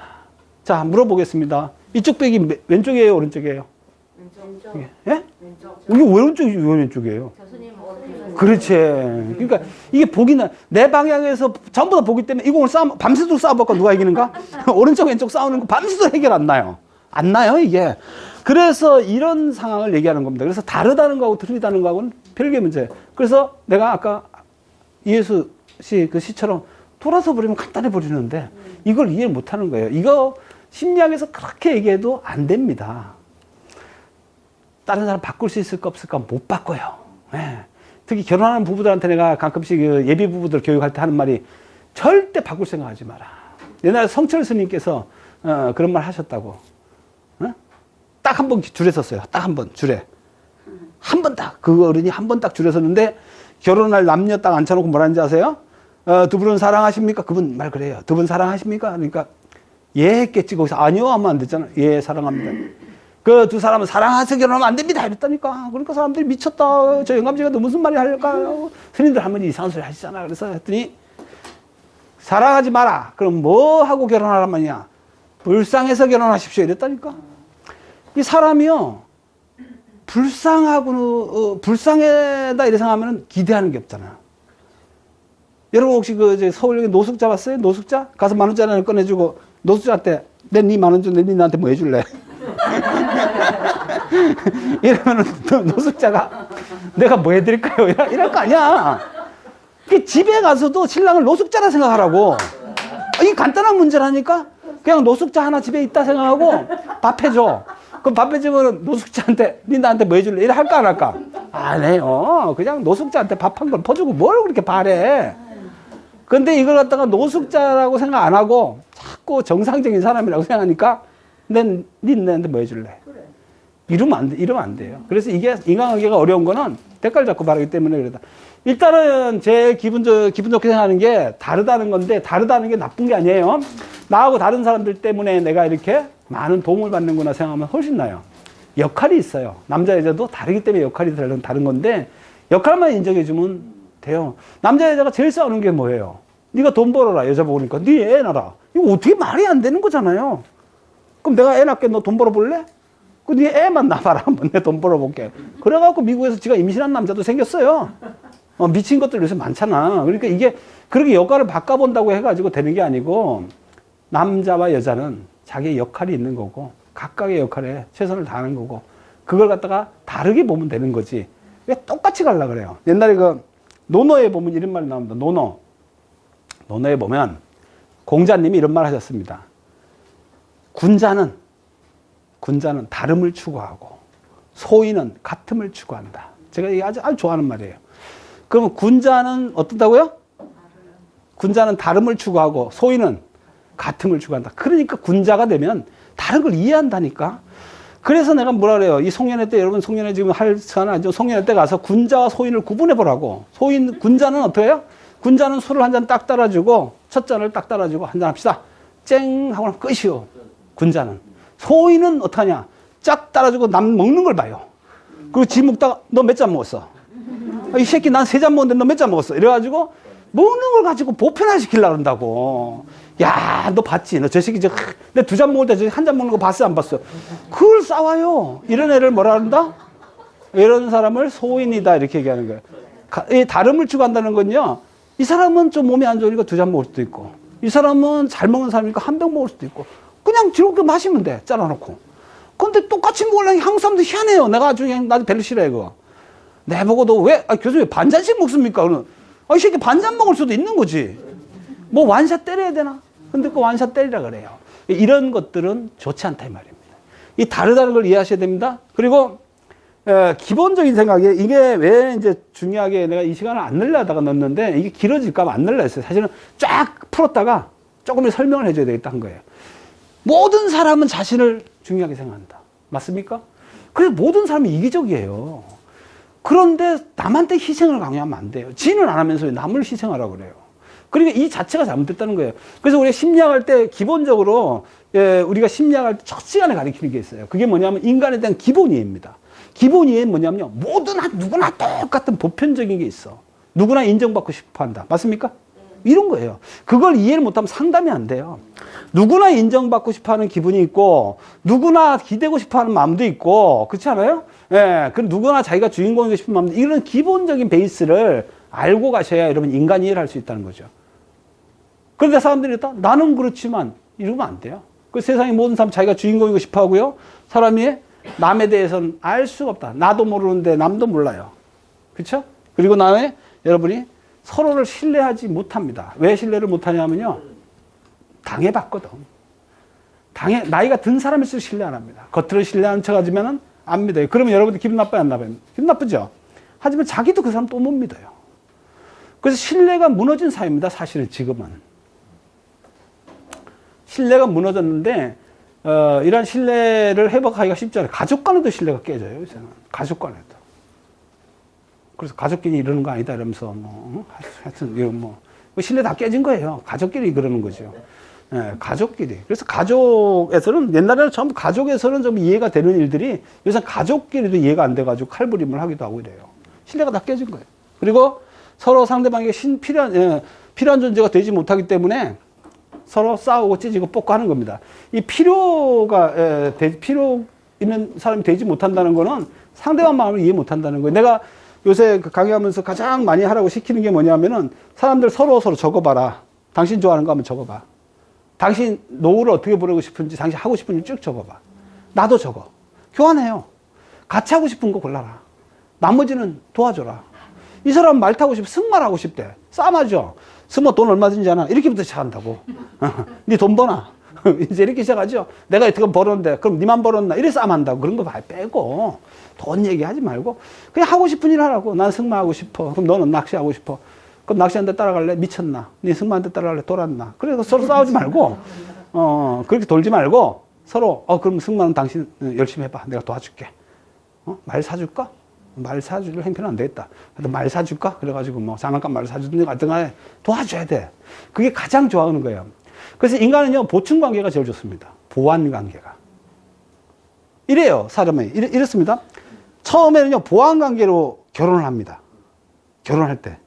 자, 물어보겠습니다. 이쪽 벽이 왼쪽이에요, 오른쪽이에요? 왼쪽. 예? 왼쪽. 이게 왜 왼쪽이에요? 교수님 오른쪽. 그렇지. 그러니까 이게 보기는 내 방향에서 전부 다 보기 때문에 이 공을 밤새도록 싸워볼까 누가 이기는가? 오른쪽 왼쪽 싸우는 거 밤새도록 해결 안 나요. 안 나요, 이게. 그래서 이런 상황을 얘기하는 겁니다. 그래서 다르다는 거하고 틀리다는 거하고는 별개 문제예요. 그래서 내가 아까 이예수 씨 그 시처럼 돌아서 버리면 간단해 버리는데 이걸 이해 못 하는 거예요. 이거 심리학에서 그렇게 얘기해도 안 됩니다. 다른 사람 바꿀 수 있을까 없을까 못 바꿔요. 네. 특히 결혼하는 부부들한테 내가 가끔씩 그 예비 부부들 교육할 때 하는 말이 절대 바꿀 생각하지 마라. 옛날에 성철 스님께서 그런 말 하셨다고. 딱 한 번 줄에 섰어요. 딱 한 번 줄에. 한 번 딱. 그 어른이 한 번 딱 줄에 섰는데 결혼할 남녀 딱 앉혀놓고 뭐라는지 아세요? 두 분은 사랑하십니까? 그분 말 그래요. 두 분 사랑하십니까? 그러니까 예 했겠지. 거기서 아니요 하면 안 됐잖아. 예, 사랑합니다. 그 두 사람은 사랑해서 결혼하면 안 됩니다. 이랬다니까. 그러니까 사람들이 미쳤다. 저 영감씨가 무슨 말이 할까요? 스님들 할머니 이상한 소리 하시잖아. 그래서 했더니 사랑하지 마라. 그럼 뭐 하고 결혼하란 말이냐? 불쌍해서 결혼하십시오. 이랬다니까. 이 사람이요. 불쌍하다 이래 생각하면 기대하는 게 없잖아. 여러분 혹시 그 서울역에 노숙자 봤어요? 노숙자? 가서 10,000원짜리를 꺼내주고 노숙자한테 내 니 10,000원 줘, 내 니 나한테 뭐 해줄래? 이러면은 노숙자가 내가 뭐 해드릴까요? 이럴 거 아니야. 집에 가서도 신랑을 노숙자라 생각하라고. 이게 간단한 문제라니까? 그냥 노숙자 하나 집에 있다 생각하고 밥 해줘. 그럼 밥 해주면 노숙자한테 니 나한테 뭐 해줄래? 이래 할까 안 할까? 안 해요. 그냥 노숙자한테 밥 한 걸 퍼주고 뭘 그렇게 바래. 근데 이걸 갖다가 노숙자라고 생각 안 하고 자꾸 정상적인 사람이라고 생각하니까 니 나한테 뭐 해줄래? 이러면 안 돼요. 그래서 이게 인간관계가 어려운 거는 대가를 잡고 바라기 때문에 그러다. 일단은 제 기분 좋게 생각하는 게 다르다는 건데 다르다는 게 나쁜 게 아니에요. 나하고 다른 사람들 때문에 내가 이렇게 많은 도움을 받는구나 생각하면 훨씬 나아요. 역할이 있어요. 남자 여자도 다르기 때문에 역할이 다른 건데 역할만 인정해주면 돼요. 남자 여자가 제일 싸우는 게 뭐예요? 네가 돈 벌어라. 여자 보니까 네 애 낳아라. 이거 어떻게 말이 안 되는 거잖아요. 그럼 내가 애 낳게 너 돈 벌어볼래? 네 애만 낳아봐라. 한번 내 돈 벌어볼게. 그래갖고 미국에서 지가 임신한 남자도 생겼어요. 미친 것들 요새 많잖아. 그러니까 이게 그렇게 역할을 바꿔본다고 해가지고 되는 게 아니고 남자와 여자는 자기의 역할이 있는 거고 각각의 역할에 최선을 다하는 거고 그걸 갖다가 다르게 보면 되는 거지. 왜 똑같이 가려고 그래요? 옛날에 그 논어에 보면 이런 말이 나옵니다. 논어에 보면 공자님이 이런 말 하셨습니다. 군자는 다름을 추구하고 소인은 같음을 추구한다. 제가 이게 아주 좋아하는 말이에요. 그러면 군자는 어떻다고요? 군자는 다름을 추구하고 소인은 같음을 추구한다. 그러니까 군자가 되면 다른 걸 이해한다니까. 그래서 내가 뭐라 그래요? 이 송년회 때 여러분 송년회 지금 할 시간 아니죠? 송년회 때 가서 군자와 소인을 구분해 보라고. 군자는 어떻게 해요? 군자는 술을 한 잔 딱 따라주고 첫 잔을 딱 따라주고 한 잔 합시다. 쨍 하고 나면 끝이요. 군자는. 소인은 어떡하냐? 쫙 따라주고 남 먹는 걸 봐요. 그리고 지 먹다가 너 몇 잔 먹었어? 이 새끼 난 3잔 먹었는데 너 몇 잔 먹었어? 이래가지고 먹는 걸 가지고 보편화시키려고 그런다고. 야, 너 봤지? 너 저 새끼 내 2잔 먹을 때 저 한 잔 먹는 거 봤어? 안 봤어? 그걸 싸워요. 이런 애를 뭐라 한다? 이런 사람을 소인이다 이렇게 얘기하는 거예요. 이 다름을 추구한다는 건요. 이 사람은 좀 몸이 안 좋으니까 2잔 먹을 수도 있고 이 사람은 잘 먹는 사람이니까 1병 먹을 수도 있고 그냥 즐겁게 마시면 돼. 잘라놓고. 근데 똑같이 먹으려니 한국 사람들 희한해요. 내가 아주 그냥 나도 별로 싫어해 그거. 내보고 너 왜 교수님 반잔씩 먹습니까? 그러면 이 새끼 반잔 먹을 수도 있는 거지. 뭐 완샷 때려야 되나? 근데 그 완샷 때리라 그래요. 이런 것들은 좋지 않다 이 말입니다. 이 다르다는 걸 이해하셔야 됩니다. 그리고 기본적인 생각에 이게 왜 이제 중요하게 내가 이 시간을 안 늘려다가 넣었는데 이게 길어질까 봐 안 늘려 했어요. 사실은 쫙 풀었다가 조금 설명을 해줘야 되겠다 한 거예요. 모든 사람은 자신을 중요하게 생각한다. 맞습니까? 그래서 모든 사람이 이기적이에요. 그런데 남한테 희생을 강요하면 안 돼요. 지는 안 하면서 왜 남을 희생하라고 그래요. 그러니까 이 자체가 잘못됐다는 거예요. 그래서 우리가 심리학할 때 기본적으로 우리가 심리학할 때 첫 시간에 가르치는 게 있어요. 그게 뭐냐면 인간에 대한 기본 이해입니다. 기본 이해는 뭐냐면요. 누구나 똑같은 보편적인 게 있어. 누구나 인정받고 싶어 한다. 맞습니까? 이런 거예요. 그걸 이해를 못하면 상담이 안 돼요. 누구나 인정받고 싶어 하는 기분이 있고, 누구나 기대고 싶어 하는 마음도 있고, 그렇지 않아요? 예. 그 누구나 자기가 주인공이고 싶은 마음도, 이런 기본적인 베이스를 알고 가셔야 여러분 인간 이해를 할 수 있다는 거죠. 그런데 사람들이 다 나는 그렇지만 이러면 안 돼요. 그 세상의 모든 사람 자기가 주인공이고 싶어 하고요. 사람이 남에 대해서는 알 수가 없다. 나도 모르는데 남도 몰라요. 그렇죠? 그리고 나에 여러분이 서로를 신뢰하지 못합니다. 왜 신뢰를 못하냐면요. 당해봤거든. 나이가 든 사람일수록 신뢰 안 합니다. 겉으로 신뢰하는 척 하지만은 안 믿어요. 그러면 여러분들 기분 나빠요, 안 나빠요? 기분 나쁘죠? 하지만 자기도 그 사람 또 못 믿어요. 그래서 신뢰가 무너진 사회입니다, 사실은 지금은. 신뢰가 무너졌는데, 이런 신뢰를 회복하기가 쉽지 않아요. 가족 간에도 신뢰가 깨져요, 요새는. 가족 간에도. 그래서 가족끼리 이러는 거 아니다, 이러면서, 하여튼, 이거 신뢰 다 깨진 거예요. 가족끼리 그러는 거죠. 예, 가족끼리. 그래서 가족에서는, 옛날에는 전부 가족에서는 좀 이해가 되는 일들이 요새 가족끼리도 이해가 안 돼가지고 칼부림을 하기도 하고 이래요. 신뢰가 다 깨진 거예요. 그리고 서로 상대방에게 필요한 존재가 되지 못하기 때문에 서로 싸우고 찢고 뽑고 하는 겁니다. 이 필요 있는 사람이 되지 못한다는 거는 상대방 마음을 이해 못한다는 거예요. 내가 요새 강의하면서 가장 많이 하라고 시키는 게 뭐냐면은 사람들 서로 적어봐라. 당신 좋아하는 거 한번 적어봐. 당신 노후를 어떻게 보내고 싶은지, 당신 하고 싶은 일 쭉 적어봐. 나도 적어. 교환해요. 같이 하고 싶은 거 골라라. 나머지는 도와줘라. 이 사람 말 타고 싶어. 승마하고 싶대. 싸움하죠. 승마 돈 얼마든지 하나. 이렇게부터 시작한다고. 네 돈 버나. 이제 이렇게 시작하죠. 내가 어떻게 벌었는데 그럼 니만 벌었나. 이래 싸움한다고. 그런 거 빼고 돈 얘기하지 말고 그냥 하고 싶은 일 하라고. 난 승마하고 싶어. 그럼 너는 낚시하고 싶어. 그럼 낚시한테 따라갈래? 미쳤나? 네 승마한테 따라갈래? 돌았나? 그래서 서로 싸우지 말고 그렇게 돌지 말고 서로 그럼 승마는 당신 열심히 해봐. 내가 도와줄게. 말 사줄까? 말 사줄 행편은 안 되겠다. 말 사줄까? 그래가지고 장난감 말 사주든지 같은 간에 도와줘야 돼. 그게 가장 좋아하는 거예요. 그래서 인간은요, 보충 관계가 제일 좋습니다. 보완 관계가. 이래요, 사람이. 이렇습니다. 처음에는요, 보완 관계로 결혼을 합니다. 결혼할 때.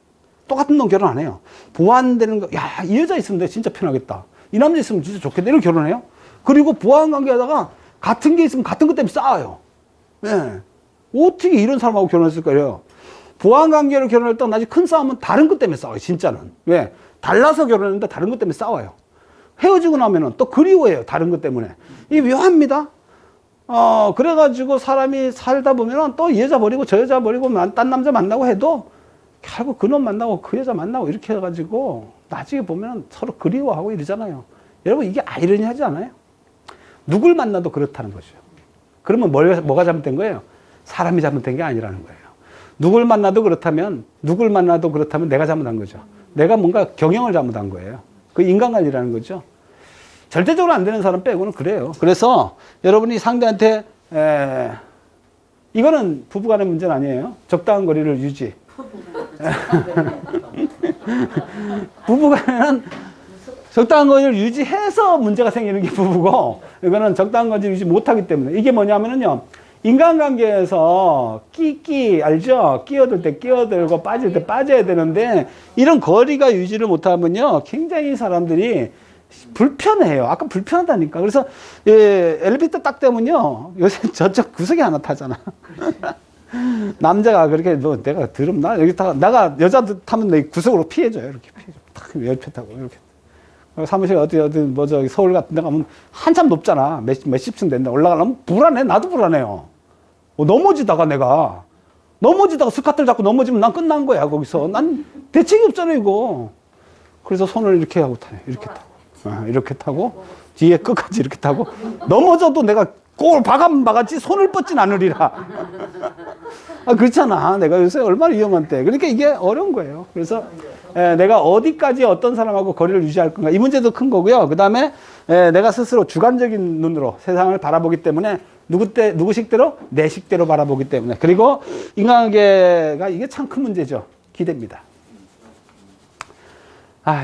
똑같은 놈 결혼 안 해요. 보완되는 거, 야, 이 여자 있으면 내가 진짜 편하겠다. 이 남자 있으면 진짜 좋겠다. 이런 결혼해요. 그리고 보완 관계 하다가 같은 게 있으면 같은 것 때문에 싸워요. 예. 어떻게 이런 사람하고 결혼했을까요? 보완 관계로 결혼했다가 나중에 큰 싸움은 다른 것 때문에 싸워요, 진짜는. 왜? 달라서 결혼했는데 다른 것 때문에 싸워요. 헤어지고 나면은 또 그리워해요, 다른 것 때문에. 이게 묘합니다. 그래가지고 사람이 살다 보면은 또 이 여자 버리고 저 여자 버리고 딴 남자 만나고 해도 결국 그놈 만나고 그 여자 만나고 이렇게 해가지고 나중에 보면 서로 그리워하고 이러잖아요. 여러분 이게 아이러니하지 않아요? 누굴 만나도 그렇다는 거죠. 그러면 뭐가 잘못된 거예요? 사람이 잘못된 게 아니라는 거예요. 누굴 만나도 그렇다면 내가 잘못한 거죠. 내가 뭔가 경영을 잘못한 거예요. 그 인간관이라는 거죠. 절대적으로 안 되는 사람 빼고는 그래요. 그래서 여러분이 상대한테 이거는 부부간의 문제는 아니에요. 적당한 거리를 유지. 부부간에는 적당한 거리를 유지해서 문제가 생기는 게 부부고, 이거는 적당한 거리를 유지 못하기 때문에. 이게 뭐냐면은요, 인간관계에서 알죠? 끼어들 때 끼어들고 빠질 때 빠져야 되는데, 이런 거리가 유지를 못하면요, 굉장히 사람들이 불편해요. 아까 불편하다니까. 그래서 엘리베이터 딱 되면요, 요새 저쪽 구석에 하나 타잖아. 남자가 그렇게 뭐 내가 더럽나? 여기 다 내가 여자 타면 내 구석으로 피해줘요. 이렇게 피해줘. 탁 옆에 타고 이렇게. 사무실 어디 뭐 저기 서울 같은 데 가면 한참 높잖아. 몇십 층 된다. 올라가려면 불안해. 나도 불안해요. 넘어지다가 내가 스카트를 잡고 넘어지면 난 끝난 거야. 거기서 난 대책이 없잖아 이거. 그래서 손을 이렇게 하고 타요. 이렇게 타고 이렇게 타고 뒤에 끝까지 이렇게 타고 넘어져도 내가 꼴 박았지 손을 뻗진 않으리라. 그렇잖아. 내가 요새 얼마나 위험한 때. 그러니까 이게 어려운 거예요. 그래서 내가 어디까지 어떤 사람하고 거리를 유지할 건가. 이 문제도 큰 거고요. 그 다음에 내가 스스로 주관적인 눈으로 세상을 바라보기 때문에 누구 식대로? 내 식대로 바라보기 때문에. 그리고 인간관계가 이게 참 큰 문제죠. 기대입니다.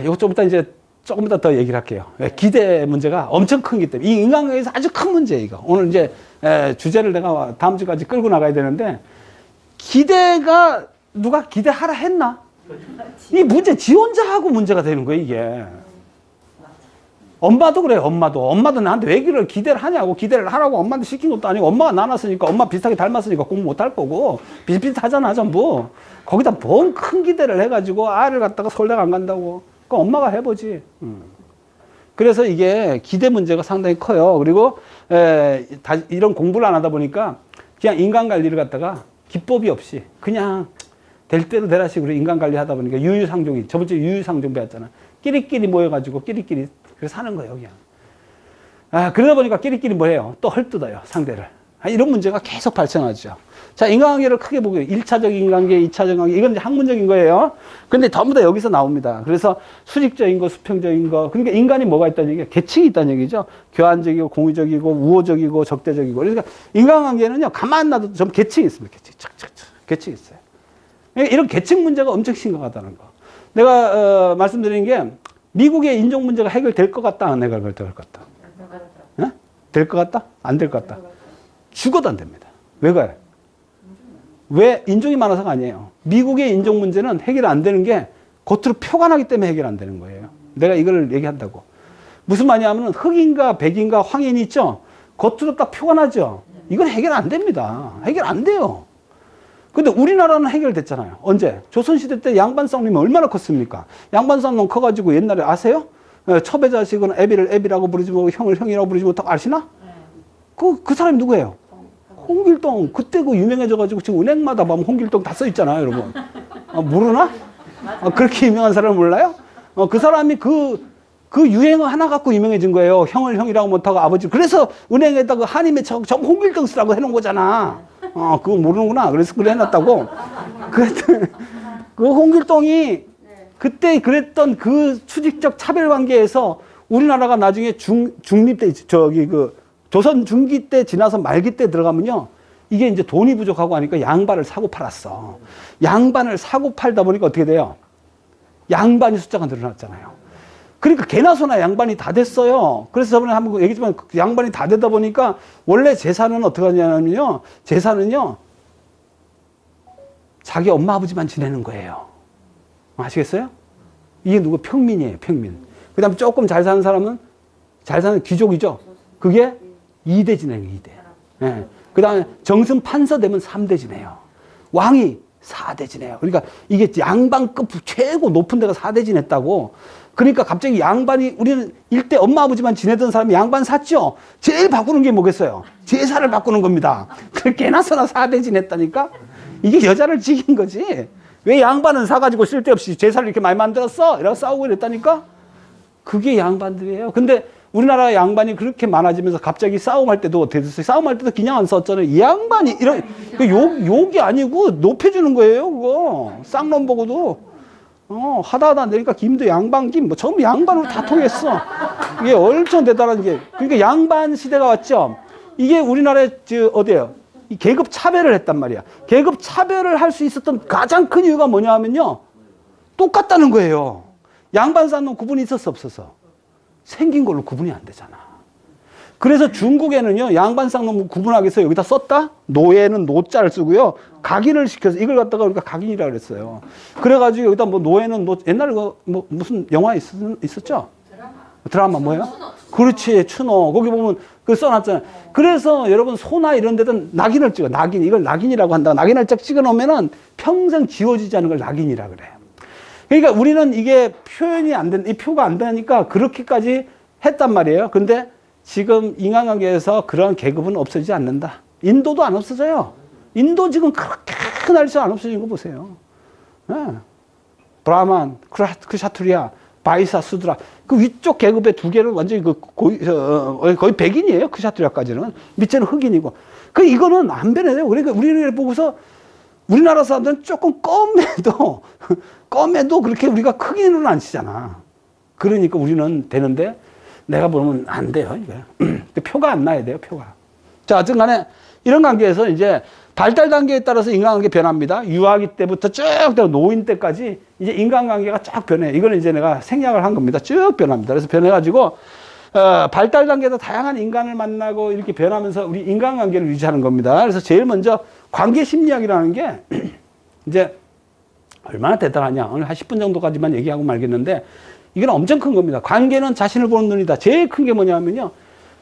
이거 좀 이따 이제 조금 더 얘기를 할게요. 기대 문제가 엄청 큰기 때문에. 이 인간관계에서 아주 큰 문제예요, 이거. 오늘 이제 주제를 내가 다음 주까지 끌고 나가야 되는데, 기대가 누가 기대하라 했나? 이 문제 지 혼자 하고 문제가 되는 거예요, 이게. 엄마도 그래요, 엄마도 나한테 왜 기대를 하냐고. 기대를 하라고 엄마한테 시킨 것도 아니고, 엄마가 나눴으니까, 엄마 비슷하게 닮았으니까 공부 못할 거고, 비슷비슷하잖아, 전부. 거기다 뭔 큰 기대를 해가지고 아이를 갖다가 서울대 안 간다고. 그럼 엄마가 해보지. 그래서 이게 기대 문제가 상당히 커요. 그리고 이런 공부를 안 하다 보니까 그냥 인간관리를 갖다가 기법이 없이 그냥 될 대로 되라 식으로 인간관리 하다 보니까 유유상종이, 저번 주에 유유상종 배웠잖아. 끼리끼리 모여가지고 끼리끼리 그래서 사는 거예요, 그냥. 그러다 보니까 끼리끼리 뭐 해요? 또 헐뜯어요, 상대를. 이런 문제가 계속 발생하죠. 자, 인간관계를 크게 보고요. 1차적 인간관계, 2차적 관계. 이건 이제 학문적인 거예요. 근데 전부 다 여기서 나옵니다. 그래서 수직적인 거, 수평적인 거. 그러니까 인간이 뭐가 있다는 얘기가 계층이 있다는 얘기죠. 교환적이고, 공유적이고, 우호적이고, 적대적이고. 그러니까 인간관계는요, 가만 놔도 좀 계층이 있습니다. 계층이 있어요. 이런 계층 문제가 엄청 심각하다는 거. 내가, 말씀드린 게, 미국의 인종 문제가 해결될 것 같다, 안 해결될 것 같다? 될 것 같다? 안 될 것 같다? 죽어도 안 됩니다. 왜 그래? 왜? 인종이 많아서가 아니에요. 미국의 인종 문제는 해결 안 되는 게 겉으로 표가 나기 때문에 해결 안 되는 거예요. 내가 이걸 얘기한다고. 무슨 말이냐면 흑인과 백인과 황인이 있죠? 겉으로 딱 표가 나죠? 이건 해결 안 됩니다. 해결 안 돼요. 근데 우리나라는 해결됐잖아요. 언제? 조선시대 때 양반 싸움이 얼마나 컸습니까? 양반 싸움 커가지고 옛날에 아세요? 첩의 자식은 애비를 애비라고 부르지 뭐 형을 형이라고 부르지 못하고 아시나? 그 사람이 누구예요? 홍길동. 그때 그 유명해져가지고 지금 은행마다 보면 홍길동 다 써있잖아요, 여러분. 모르나? 그렇게 유명한 사람을 몰라요? 그 사람이 그 유행어 하나 갖고 유명해진 거예요. 형을 형이라고 못하고 아버지. 그래서 은행에다가 한이 맺혀서 전 홍길동 쓰라고 해놓은 거잖아. 그거 모르는구나. 그래서 그래 해놨다고. 그 홍길동이 그때 그랬던 그 수직적 차별 관계에서 우리나라가 나중에 중립 때, 조선 중기 때 지나서 말기 때 들어가면요. 이게 이제 돈이 부족하고 하니까 양반을 사고 팔았어. 양반을 사고 팔다 보니까 어떻게 돼요? 양반이 숫자가 늘어났잖아요. 그러니까 개나 소나 양반이 다 됐어요. 그래서 저번에 한번 얘기했지만 양반이 다 되다 보니까 원래 제사는 어떻게 하냐면요. 제사는요. 자기 엄마 아버지만 지내는 거예요. 아시겠어요? 이게 누구? 평민이에요. 평민. 그 다음에 조금 잘 사는 사람은 잘 사는 귀족이죠. 그게 2대 지내요. 2대. 네. 그 다음에 정승 판서 되면 3대 지내요. 왕이 4대 지내요. 그러니까 이게 양반급 최고 높은 데가 4대 지냈다고. 그러니까 갑자기 양반이, 우리는 일대 엄마 아버지만 지내던 사람이 양반 샀죠. 제일 바꾸는 게 뭐겠어요? 제사를 바꾸는 겁니다. 개나 소나 4대 지냈다니까. 이게 여자를 지킨 거지. 왜 양반은 사가지고 쓸데없이 제사를 이렇게 많이 만들었어? 이러고 싸우고 이랬다니까. 그게 양반들이에요. 근데 우리나라 양반이 그렇게 많아지면서 갑자기 싸움할 때도 어떻게 됐어요? 싸움할 때도 그냥 안 썼잖아요. 이 양반이 이런 욕이 아니고 높여주는 거예요. 그거 쌍놈 보고도 하다 안 되니까 김도 양반김 뭐 전부 양반으로 다 통했어. 이게 얼청 대단한 게. 그러니까 양반 시대가 왔죠. 이게 우리나라에 어디예요? 이 계급 차별을 했단 말이야. 계급 차별을 할 수 있었던 가장 큰 이유가 뭐냐 하면요. 똑같다는 거예요. 양반 싼 구분이 있었어 없었어? 생긴 걸로 구분이 안 되잖아. 그래서 중국에는요, 양반 쌍놈 구분하기 위해서 여기다 썼다? 노예는 노자를 쓰고요, 각인을 시켜서 이걸 갖다가 우리가 각인이라고 그랬어요. 그래가지고 여기다 뭐 노예는 옛날에 무슨 영화 있었죠? 드라마 뭐예요? 그렇지, 추노. 거기 보면 그 써놨잖아요. 그래서 여러분 소나 이런 데든 낙인을 찍어. 낙인. 이걸 낙인이라고 한다. 낙인을 쫙 찍어 놓으면은 평생 지워지지 않는 걸 낙인이라 그래요. 그러니까 우리는 이게 표현이 안 된, 이 표가 안 되니까 그렇게까지 했단 말이에요. 근데 지금 인간관계에서 그런 계급은 없어지지 않는다. 인도도 안 없어져요. 인도 지금 그렇게 날씨 안 없어진 거 보세요. 네. 브라만, 크샤트리아, 바이사, 수드라. 그 위쪽 계급의 두 개는 완전히 거의 백인이에요. 크샤트리아까지는. 밑에는 흑인이고. 이거는 안 변해요. 그러니까 우리를 보고서 우리나라 사람들은 조금 껌해도 그렇게 우리가 크게는 안 치잖아. 그러니까 우리는 되는데 내가 보면 안 돼요. 이게. 표가 안 나야 돼요. 표가. 자, 어쨌든 간에 이런 관계에서 이제 발달 단계에 따라서 인간관계 변합니다. 유아기 때부터 쭉 노인 때까지 이제 인간관계가 쫙 변해. 이거는 이제 내가 생략을 한 겁니다. 쭉 변합니다. 그래서 변해가지고 발달 단계에서 다양한 인간을 만나고 이렇게 변하면서 우리 인간관계를 유지하는 겁니다. 그래서 제일 먼저 관계 심리학이라는 게 이제 얼마나 대단하냐. 오늘 한 10분 정도까지만 얘기하고 말겠는데 이건 엄청 큰 겁니다. 관계는 자신을 보는 눈이다. 제일 큰 게 뭐냐면요.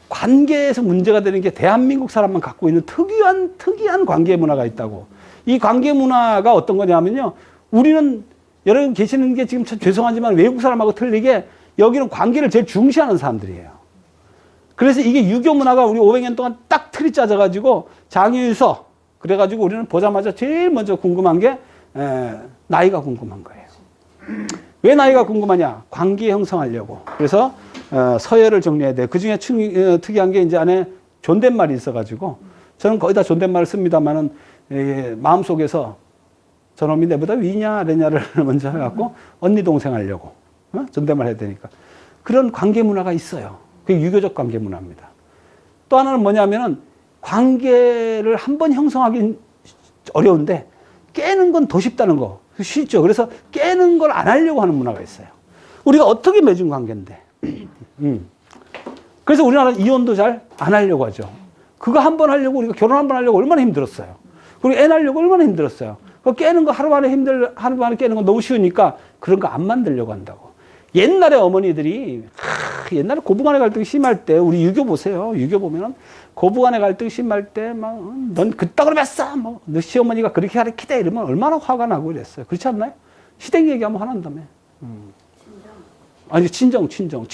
관계에서 문제가 되는 게 대한민국 사람만 갖고 있는 특이한 관계 문화가 있다고. 이 관계 문화가 어떤 거냐면요. 우리는 여러분 계시는 게 지금 참 죄송하지만 외국 사람하고 틀리게 여기는 관계를 제일 중시하는 사람들이에요. 그래서 이게 유교 문화가 우리 500년 동안 딱 틀이 짜져가지고 장유유서 그래가지고 우리는 보자마자 제일 먼저 궁금한 게 나이가 궁금한 거예요. 왜 나이가 궁금하냐? 관계 형성하려고. 그래서 서열을 정리해야 돼. 그 중에 특이한 게 이제 안에 존댓말이 있어가지고 저는 거의 다 존댓말을 씁니다만은 마음속에서 저놈이 내보다 위냐 아래냐를 먼저 해갖고 언니 동생 하려고 존댓말 해야 되니까 그런 관계 문화가 있어요. 그게 유교적 관계 문화입니다. 또 하나는 뭐냐면은 관계를 한번 형성하기 어려운데 깨는 건 더 쉽다는 거. 쉽죠. 그래서 깨는 걸 안 하려고 하는 문화가 있어요. 우리가 어떻게 맺은 관계인데. 그래서 우리나라는 이혼도 잘 안 하려고 하죠. 그거 한 번 하려고 우리가 결혼 한 번 하려고 얼마나 힘들었어요. 그리고 애 낳으려고 얼마나 힘들었어요. 그 깨는 거 하루 만에 깨는 거 너무 쉬우니까 그런 거 안 만들려고 한다고. 옛날에 어머니들이 옛날에 고부간의 갈등이 심할 때 우리 유교 보세요. 유교 보면은 고부간의 갈등이 심할 때 막 넌 그따구로 뺐어. 뭐 너 시어머니가 그렇게 가르치대 이러면 얼마나 화가 나고 이랬어요. 그렇지 않나요? 시댁 얘기하면 화난다며. 아니 친정에서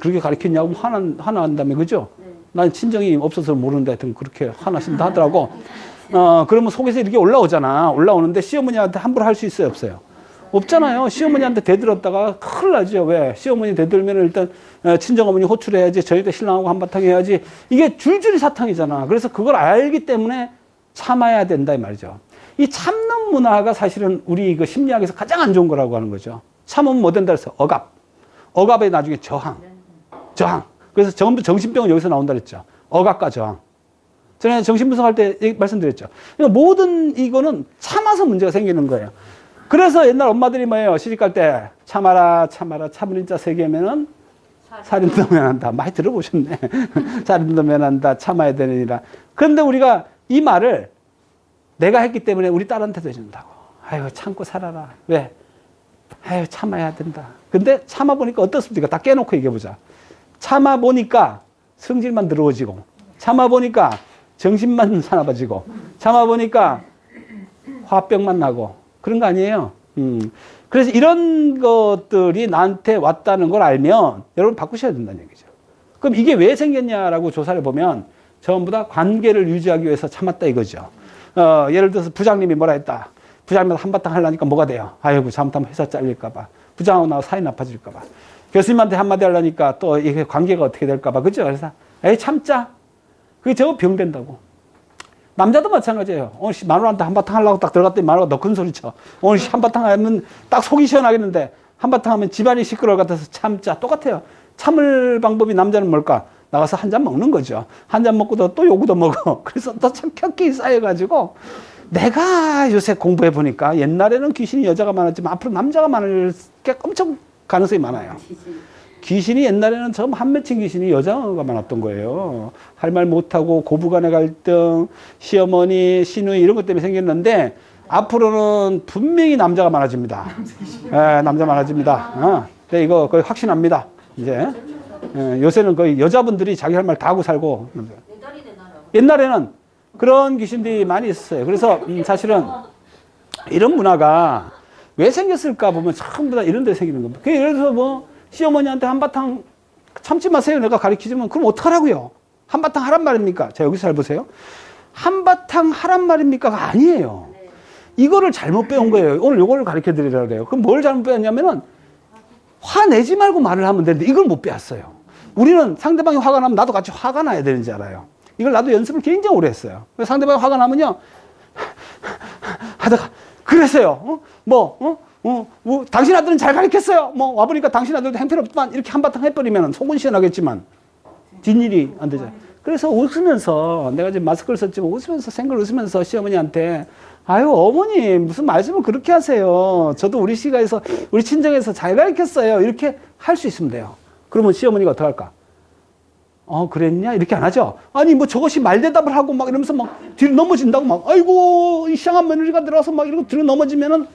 그렇게 가르쳤냐고 화난다며 그죠? 네. 난 친정이 없어서 모르는데 하여튼 그렇게 화나신다 하더라고. 그러면 속에서 이렇게 올라오잖아. 올라오는데 시어머니한테 함부로 할 수 있어요 없어요? 없잖아요. 시어머니한테 대들었다가 큰일 나죠. 왜? 시어머니 대들면 일단 친정어머니 호출해야지. 저희 때 신랑하고 한바탕 해야지. 이게 줄줄이 사탕이잖아. 그래서 그걸 알기 때문에 참아야 된다 이 말이죠. 이 참는 문화가 사실은 우리 그 심리학에서 가장 안 좋은 거라고 하는 거죠. 참으면 뭐 된다 그래서 억압. 억압에 나중에 저항. 그래서 전부 정신병은 여기서 나온다 그랬죠. 억압과 저항. 전에 정신분석할 때 말씀드렸죠. 그러니까 모든 이거는 참아서 문제가 생기는 거예요. 그래서 옛날 엄마들이 뭐예요? 시집갈 때 참아라 참으린 자 3개면은 살인도 면한다. 많이 들어보셨네. 살인도 면한다. 참아야 되느니라. 그런데 우리가 이 말을 내가 했기 때문에 우리 딸한테도 해준다고. 아유 참고 살아라. 왜? 아유 참아야 된다. 근데 참아보니까 어떻습니까? 다 깨놓고 얘기해보자. 참아보니까 성질만 더러워지고 참아보니까 정신만 사나워지고 참아보니까 화병만 나고 그런 거 아니에요. 그래서 이런 것들이 나한테 왔다는 걸 알면 여러분 바꾸셔야 된다는 얘기죠. 그럼 이게 왜 생겼냐라고 조사를 보면 전부 다 관계를 유지하기 위해서 참았다 이거죠. 예를 들어서 부장님이 뭐라 했다. 부장님한테 한바탕 하려니까 뭐가 돼요? 아이고 잘못하면 회사 잘릴까봐. 부장하고 나하고 사이 나빠질까봐. 교수님한테 한마디 하려니까 또 이게 관계가 어떻게 될까봐. 그죠? 그래서 에이 참자. 그게 저거 병된다고. 남자도 마찬가지예요. 오늘 마누라한테 한바탕 하려고 딱 들어갔더니 마누라가 너 큰 소리 쳐. 오늘 한바탕 하면 딱 속이 시원하겠는데 한바탕 하면 집안이 시끄러울 것 같아서 참자. 똑같아요. 참을 방법이 남자는 뭘까? 나가서 한 잔 먹는 거죠. 한 잔 먹고도 또 요구도 먹어. 그래서 또 참 켜끼 쌓여가지고 내가 요새 공부해 보니까 옛날에는 귀신이 여자가 많았지만 앞으로 남자가 많을 게 엄청 가능성이 많아요. 귀신이 옛날에는 전 한맺힌 귀신이 여자가 많았던 거예요. 할 말 못하고 고부간의 갈등, 시어머니, 시누이 이런 것 때문에 생겼는데 앞으로는 분명히 남자가 많아집니다. 네, 남자 많아집니다. 네, 이거 거의 확신합니다. 이제 요새는 거의 여자분들이 자기 할 말 다 하고 살고. 옛날이 되나요? 옛날에는 그런 귀신들이 많이 있었어요. 그래서 사실은 이런 문화가 왜 생겼을까 보면 전부 다 이런 데 생기는 겁니다. 예를 들어서 뭐 시어머니한테 한바탕 참지 마세요. 내가 가르치지만 그럼 어떡하라고요? 한바탕 하란 말입니까? 자, 여기서 잘 보세요. 한바탕 하란 말입니까가 아니에요. 이거를 잘못 배운 거예요. 오늘 요거를 가르쳐 드리려고 그래요. 그럼 뭘 잘못 배웠냐면은 화내지 말고 말을 하면 되는데 이걸 못 배웠어요. 우리는 상대방이 화가 나면 나도 같이 화가 나야 되는지 알아요. 이걸 나도 연습을 굉장히 오래 했어요. 상대방이 화가 나면요. 하다가 그랬어요. 당신 아들은 잘 가르쳤어요. 뭐 와보니까 당신 아들도 행패롭지만 이렇게 한바탕 해버리면 속은 시원하겠지만 뒷일이 안 되죠. 그래서 웃으면서 내가 지금 마스크를 썼지만 웃으면서 생글 웃으면서 시어머니한테 아유 어머니 무슨 말씀을 그렇게 하세요. 저도 우리 시가에서 우리 친정에서 잘 가르쳤어요. 이렇게 할 수 있으면 돼요. 그러면 시어머니가 어떡할까? 그랬냐? 이렇게 안 하죠? 아니, 뭐 저것이 말대답을 하고 막 이러면서 막 뒤로 넘어진다고 막, 아이고, 이상한 며느리가 들어와서 막 이러고 뒤로 넘어지면은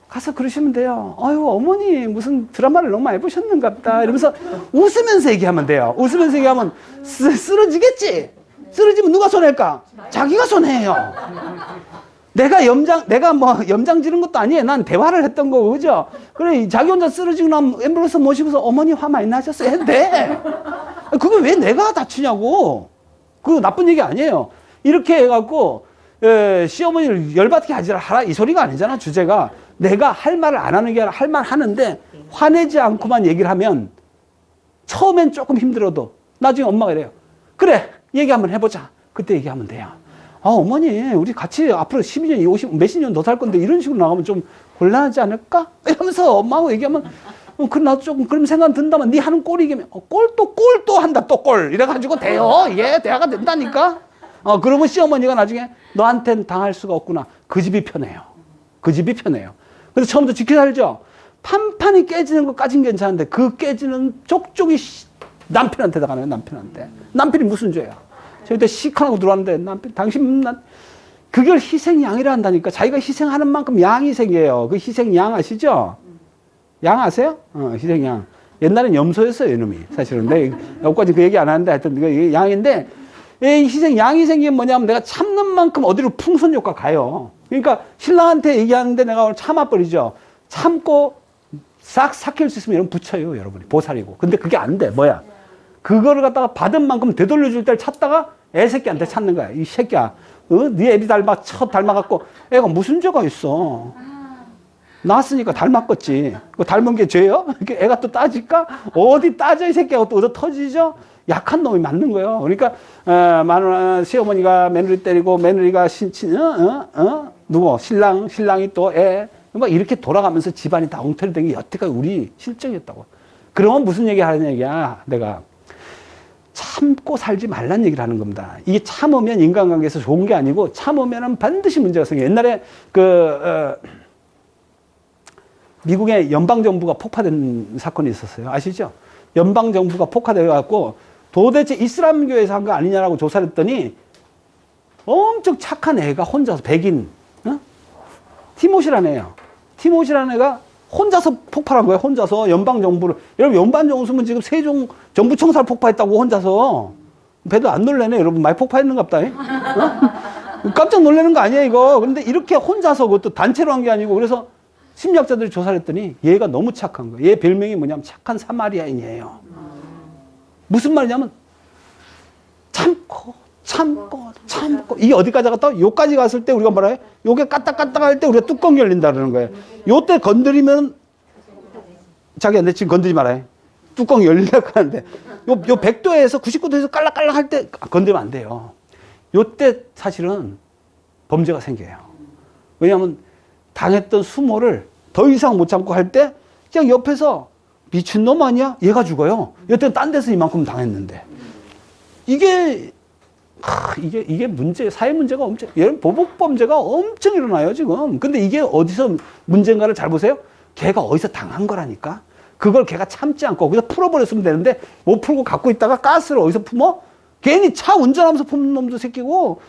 가서 그러시면 돼요. 아유, 어머니, 무슨 드라마를 너무 많이 보셨는가 보다. 이러면서 웃으면서 얘기하면 돼요. 웃으면서 얘기하면 쓰러지겠지? 쓰러지면 누가 손해일까? 자기가 손해예요. 내가 뭐 염장 지른 것도 아니에요. 난 대화를 했던 거고, 그죠? 그래, 자기 혼자 쓰러지고 나면 앰뷸런스 모시고서 어머니 화 많이 나셨어요? 해도 돼. 그걸 왜 내가 다치냐고. 그거 나쁜 얘기 아니에요. 이렇게 해갖고, 시어머니를 열받게 하라. 이 소리가 아니잖아, 주제가. 내가 할 말을 안 하는 게 아니라 할 말 하는데 화내지 않고만 얘기를 하면 처음엔 조금 힘들어도 나중에 엄마가 이래요. 그래, 얘기 한번 해보자. 그때 얘기하면 돼요. 어머니, 우리 같이 앞으로 12년, 50, 몇십 년 더 살 건데 이런 식으로 나가면 좀 곤란하지 않을까? 이러면서 엄마하고 얘기하면, 그럼 나도 조금 그런 생각 든다면 네 하는 꼴이 이기면, 꼴도 한다, 또 꼴. 이래가지고 돼요. 이게 대화가 된다니까? 그러면 시어머니가 나중에 너한텐 당할 수가 없구나. 그 집이 편해요. 그 집이 편해요. 그래서 처음부터 지켜 살죠? 판판이 깨지는 것까진 괜찮은데 그 깨지는 족족이 남편한테 나가네요, 남편한테. 남편이 무슨 죄야? 저희 때 시큰하고 들어왔는데 남편 그걸 희생양이라 한다니까. 자기가 희생하는 만큼 양이 생겨요. 그 희생양 아시죠? 양 아세요? 희생양. 옛날엔 염소였어요, 이놈이. 사실은. 근데 여기까지 그 얘기 안 하는데 하여튼 이게 양인데 양이 생기면 뭐냐면 내가 참는 만큼 어디로 풍선효과 가요. 그러니까 신랑한테 얘기하는데 내가 오늘 참아버리죠. 참고 싹 삭힐 수 있으면 이런 붙여요, 여러분이. 보살이고. 근데 그게 안 돼. 뭐야? 그거를 갖다가 받은 만큼 되돌려줄 때를 찾다가 애새끼한테 찾는 거야. 이 새끼야. 네 애비 닮아갖고 애가 무슨 죄가 있어. 낳았으니까 닮았겠지. 그 닮은 게 죄요? 애가 또 따질까? 어디 따져, 이 새끼가 또 얻어 터지죠? 약한 놈이 맞는 거예요. 그러니까, 시어머니가 며느리 때리고, 며느리가 누구? 신랑이 또 애. 막 이렇게 돌아가면서 집안이 다 엉터리된 게 여태까지 우리 실정이었다고. 그러면 무슨 얘기 하는 얘기야? 내가. 참고 살지 말란 얘기를 하는 겁니다. 이게 참으면 인간관계에서 좋은 게 아니고 참으면 반드시 문제가 생겨요. 옛날에 미국의 연방정부가 폭파된 사건이 있었어요. 아시죠? 연방정부가 폭파되어갖고 도대체 이슬람교에서 한 거 아니냐라고 조사를 했더니 엄청 착한 애가 혼자서 백인, 티모시라는 애예요. 티모시라는 애가 혼자서 폭발한 거예요. 혼자서 연방정부를. 여러분, 연방정부는 지금 세종 정부청사를 폭파했다고 혼자서. 배도 안 놀래네. 여러분, 많이 폭파했는갑다. 깜짝 놀라는 거 아니에요, 이거. 근데 이렇게 혼자서 그것도 단체로 한 게 아니고. 그래서 심리학자들이 조사를 했더니 얘가 너무 착한 거예요. 얘 별명이 뭐냐면 착한 사마리아인이에요. 무슨 말이냐면 참고. 이게 어디까지 갔다? 요까지 갔을 때 우리가 뭐라 해? 요게 까딱까딱 할 때 우리가 뚜껑이 열린다는 거예요. 요때 건드리면 자기야, 내 지금 건드리지 말아요. 뚜껑이 열린다고 하는데 요 100도에서 99도에서 깔락깔락 할 때 건드리면 안 돼요. 요때 사실은 범죄가 생겨요. 왜냐하면 당했던 수모를 더 이상 못 참고 할 때 그냥 옆에서 미친놈 아니야? 얘가 죽어요. 여태는 딴 데서 이만큼 당했는데. 이게 문제, 사회 문제가 엄청, 보복 범죄가 엄청 일어나요, 지금. 근데 이게 어디서 문제인가를 잘 보세요. 걔가 어디서 당한 거라니까. 그걸 걔가 참지 않고 거기서 풀어버렸으면 되는데 못 풀고 갖고 있다가 가스를 어디서 품어? 괜히 차 운전하면서 품는 놈도 새끼고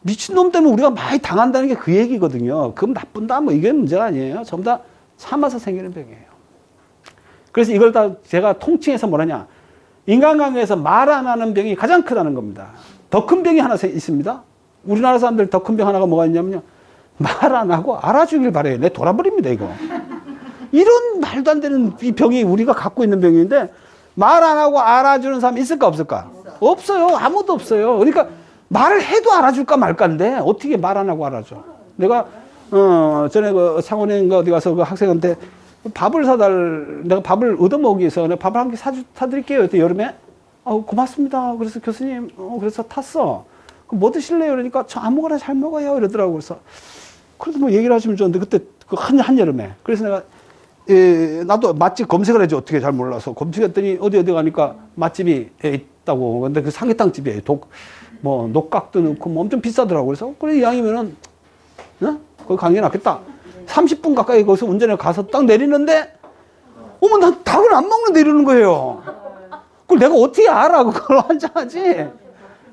미친놈 때문에 우리가 많이 당한다는 게 그 얘기거든요. 그럼 나쁜다, 뭐 이게 문제가 아니에요. 전부 다 참아서 생기는 병이에요. 그래서 이걸 다 제가 통칭해서 뭐라냐. 인간관계에서 말 안 하는 병이 가장 크다는 겁니다. 더 큰 병이 하나 있습니다. 우리나라 사람들 더 큰 병 하나가 뭐가 있냐면요. 말 안 하고 알아주길 바래요. 내 돌아버립니다, 이거. 이런 말도 안 되는 이 병이 우리가 갖고 있는 병인데, 말 안 하고 알아주는 사람이 있을까, 없을까? 없어요. 아무도 없어요. 그러니까 말을 해도 알아줄까 말까인데, 어떻게 말 안 하고 알아줘? 내가, 전에 그 창원인가 어디 가서 그 학생한테 밥을 내가 밥을 얻어먹기 위해서 내가 밥을 한 개 사드릴게요. 그때 여름에. 고맙습니다. 그래서 교수님, 그래서 탔어. 그럼 뭐 드실래요? 그러니까 저 아무거나 잘 먹어요. 이러더라고. 그래서 그래도 뭐 얘기를 하시면 좋은데 그때 그 한여름에. 그래서 내가 나도 맛집 검색을 해줘. 어떻게 잘 몰라서. 검색했더니 어디 가니까 맛집이 있다고. 근데 그 삼계탕 집이에요. 녹각도 넣고 뭐 엄청 비싸더라고. 그래서 그래, 이왕이면은, 거기 가는 게 낫겠다. 30분 가까이 거기서 운전해 가서 딱 내리는데, 어머, 난 닭을 안 먹는데 이러는 거예요. 그걸 내가 어떻게 알아, 그걸 환장하지.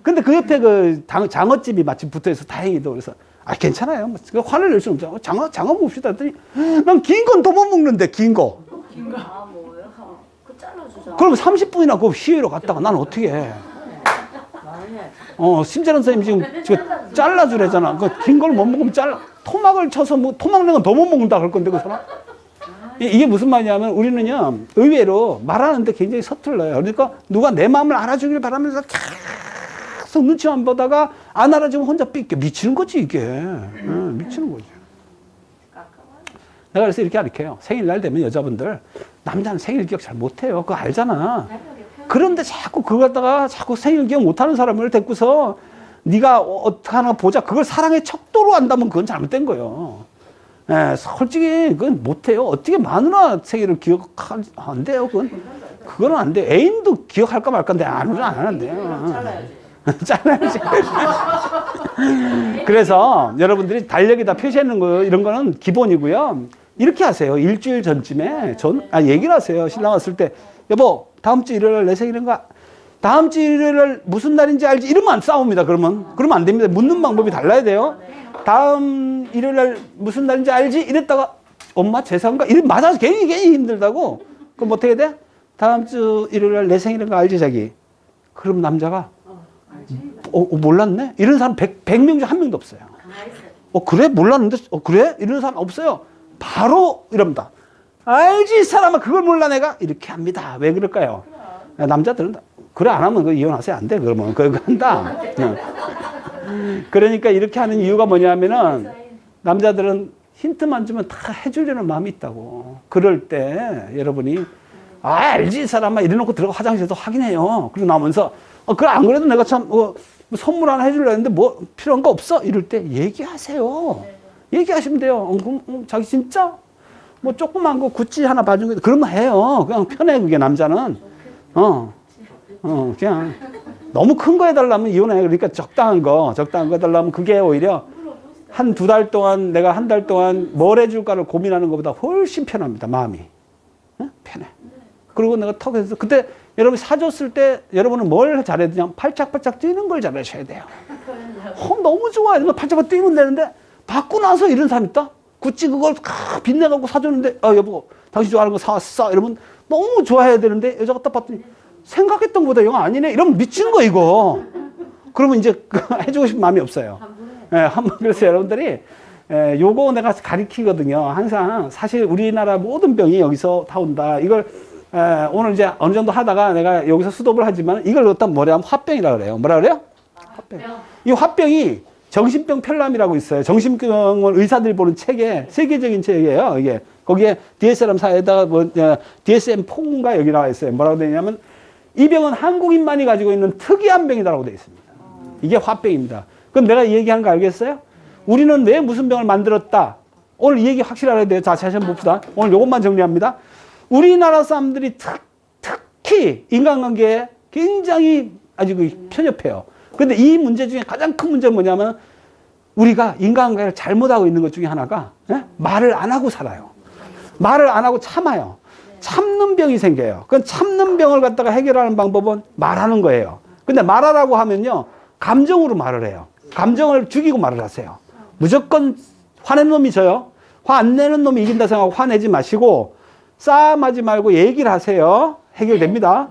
근데 그 옆에 그 장어집이 마침 붙어 있어. 다행히도. 그래서, 괜찮아요. 화를 낼 수는 없잖아. 장어 봅시다. 했더니, 난 긴 건 더 못 먹는데, 긴 거. 뭐예요? 그 잘라주잖아. 그럼 30분이나 그 시위로 갔다가 난 어떻게 해. 심재란 선생님 지금 잘라주래잖아. 그 긴 걸 못 먹으면 토막을 쳐서 토막 낸 건 더 못 먹는다 그럴 건데, 그 사람. 이게 무슨 말이냐면 우리는요, 의외로 말하는데 굉장히 서툴러요. 그러니까 누가 내 마음을 알아주길 바라면서 계속 눈치만 보다가 안 알아주면 혼자 삐껴. 미치는 거지, 이게. 미치는 거지. 내가 그래서 이렇게 가르쳐요. 생일날 되면 여자분들, 남자는 생일 기억 잘 못해요. 그거 알잖아. 그런데 자꾸 그거 갖다가 자꾸 생일 기억 못하는 사람을 데리고서 네가 어떻게 하나 보자. 그걸 사랑의 척도로 한다면 그건 잘못된 거예요. 솔직히 그건 못해요. 어떻게 마누라 생일을 안 돼요. 그거는 안 돼. 애인도 기억할까 말까인데 안 하는데요. 잘라야지. 그래서 여러분들이 달력에다 표시하는 거 이런 거는 기본이고요. 이렇게 하세요. 일주일 전쯤에 얘기를 하세요. 신랑 왔을 때, 여보, 다음 주 일요일 내 생일인가? 다음 주 일요일 무슨 날인지 알지? 이러면 안 싸웁니다. 그러면 안 됩니다. 묻는 방법이 달라야 돼요. 다음 일요일 무슨 날인지 알지? 이랬다가 엄마 제사인가? 맞아서 괜히 힘들다고. 그럼 어떻게 돼? 다음 주 일요일 내 생일인가 알지, 자기? 그럼 남자가 몰랐네? 이런 사람 100명 중 1명도 없어요. 그래? 몰랐는데? 그래? 이런 사람 없어요. 바로 이럽니다. 알지, 이 사람아. 그걸 몰라, 내가? 이렇게 합니다. 왜 그럴까요? 남자들은, 그래, 안 하면 이혼하세요. 안 돼, 그러면. 그거 한다. 그러니까 이렇게 하는 이유가 뭐냐면은, 남자들은 힌트만 주면 다 해주려는 마음이 있다고. 그럴 때, 여러분이, 알지, 이 사람아. 이래놓고 들어가 화장실에서 확인해요. 그러고 나오면서, 그래, 안 그래도 내가 참, 선물 하나 해주려 했는데 뭐 필요한 거 없어? 이럴 때 얘기하세요. 얘기하시면 돼요. 그럼 자기 진짜 뭐 조그만 거 구찌 하나 봐준 거 그러면 해요. 그냥 편해. 그게 남자는. 그냥 너무 큰 거 해달라면 이혼해. 그러니까 적당한 거 해달라면 그게 오히려 한 달 동안 뭘 해줄까를 고민하는 것보다 훨씬 편합니다. 마음이. 편해. 그리고 내가 턱 해서 그때 여러분이 사줬을 때 여러분은 뭘 잘해야 되냐? 팔짝팔짝 뛰는 걸 잘하셔야 돼요. 너무 좋아. 이런 거 팔짝팔짝 뛰면 되는데 받고 나서 이런 사람 있다? 구찌 그걸 빛내갖고 사줬는데 여보 당신 좋아하는 거 사왔어. 이러면 너무 좋아해야 되는데 여자가 딱 봤더니 생각했던 것보다 영 아니네. 이러면 미치는 거 이거. 그러면 이제 해주고 싶은 마음이 없어요. 그래서 여러분들이 요거 내가 가리키거든요. 항상 사실 우리나라 모든 병이 여기서 다 온다. 이걸 오늘 이제 어느 정도 하다가 내가 여기서 스톱을 하지만 이걸 갖다 뭐냐면 화병이라고 그래요. 뭐라 그래요? 화병. 이 화병이 정신병 편람이라고 있어요. 정신병을 의사들이 보는 책에 세계적인 책이에요. 이게 거기에 DSM 사에다가 DSM-4인가 여기 나와 있어요. 뭐라고 되냐면 이 병은 한국인만이 가지고 있는 특이한 병이다라고 되어 있습니다. 이게 화병입니다. 그럼 내가 이 얘기하는 거 알겠어요? 우리는 왜 무슨 병을 만들었다? 오늘 이 얘기 확실히 알아야 돼요. 자, 다시 한번 봅시다. 오늘 이것만 정리합니다. 우리나라 사람들이 특히 인간관계에 굉장히 아주 편협해요. 근데 이 문제 중에 가장 큰 문제는 뭐냐면 우리가 인간관계를 잘못하고 있는 것 중에 하나가 말을 안 하고 살아요. 말을 안 하고 참아요. 참는 병이 생겨요. 그 참는 병을 갖다가 해결하는 방법은 말하는 거예요. 근데 말하라고 하면요. 감정으로 말을 해요. 감정을 죽이고 말을 하세요. 무조건 화낸 놈이 져요. 화 안 내는 놈이 이긴다 생각하고 화내지 마시고 싸움하지 말고 얘기를 하세요. 해결됩니다.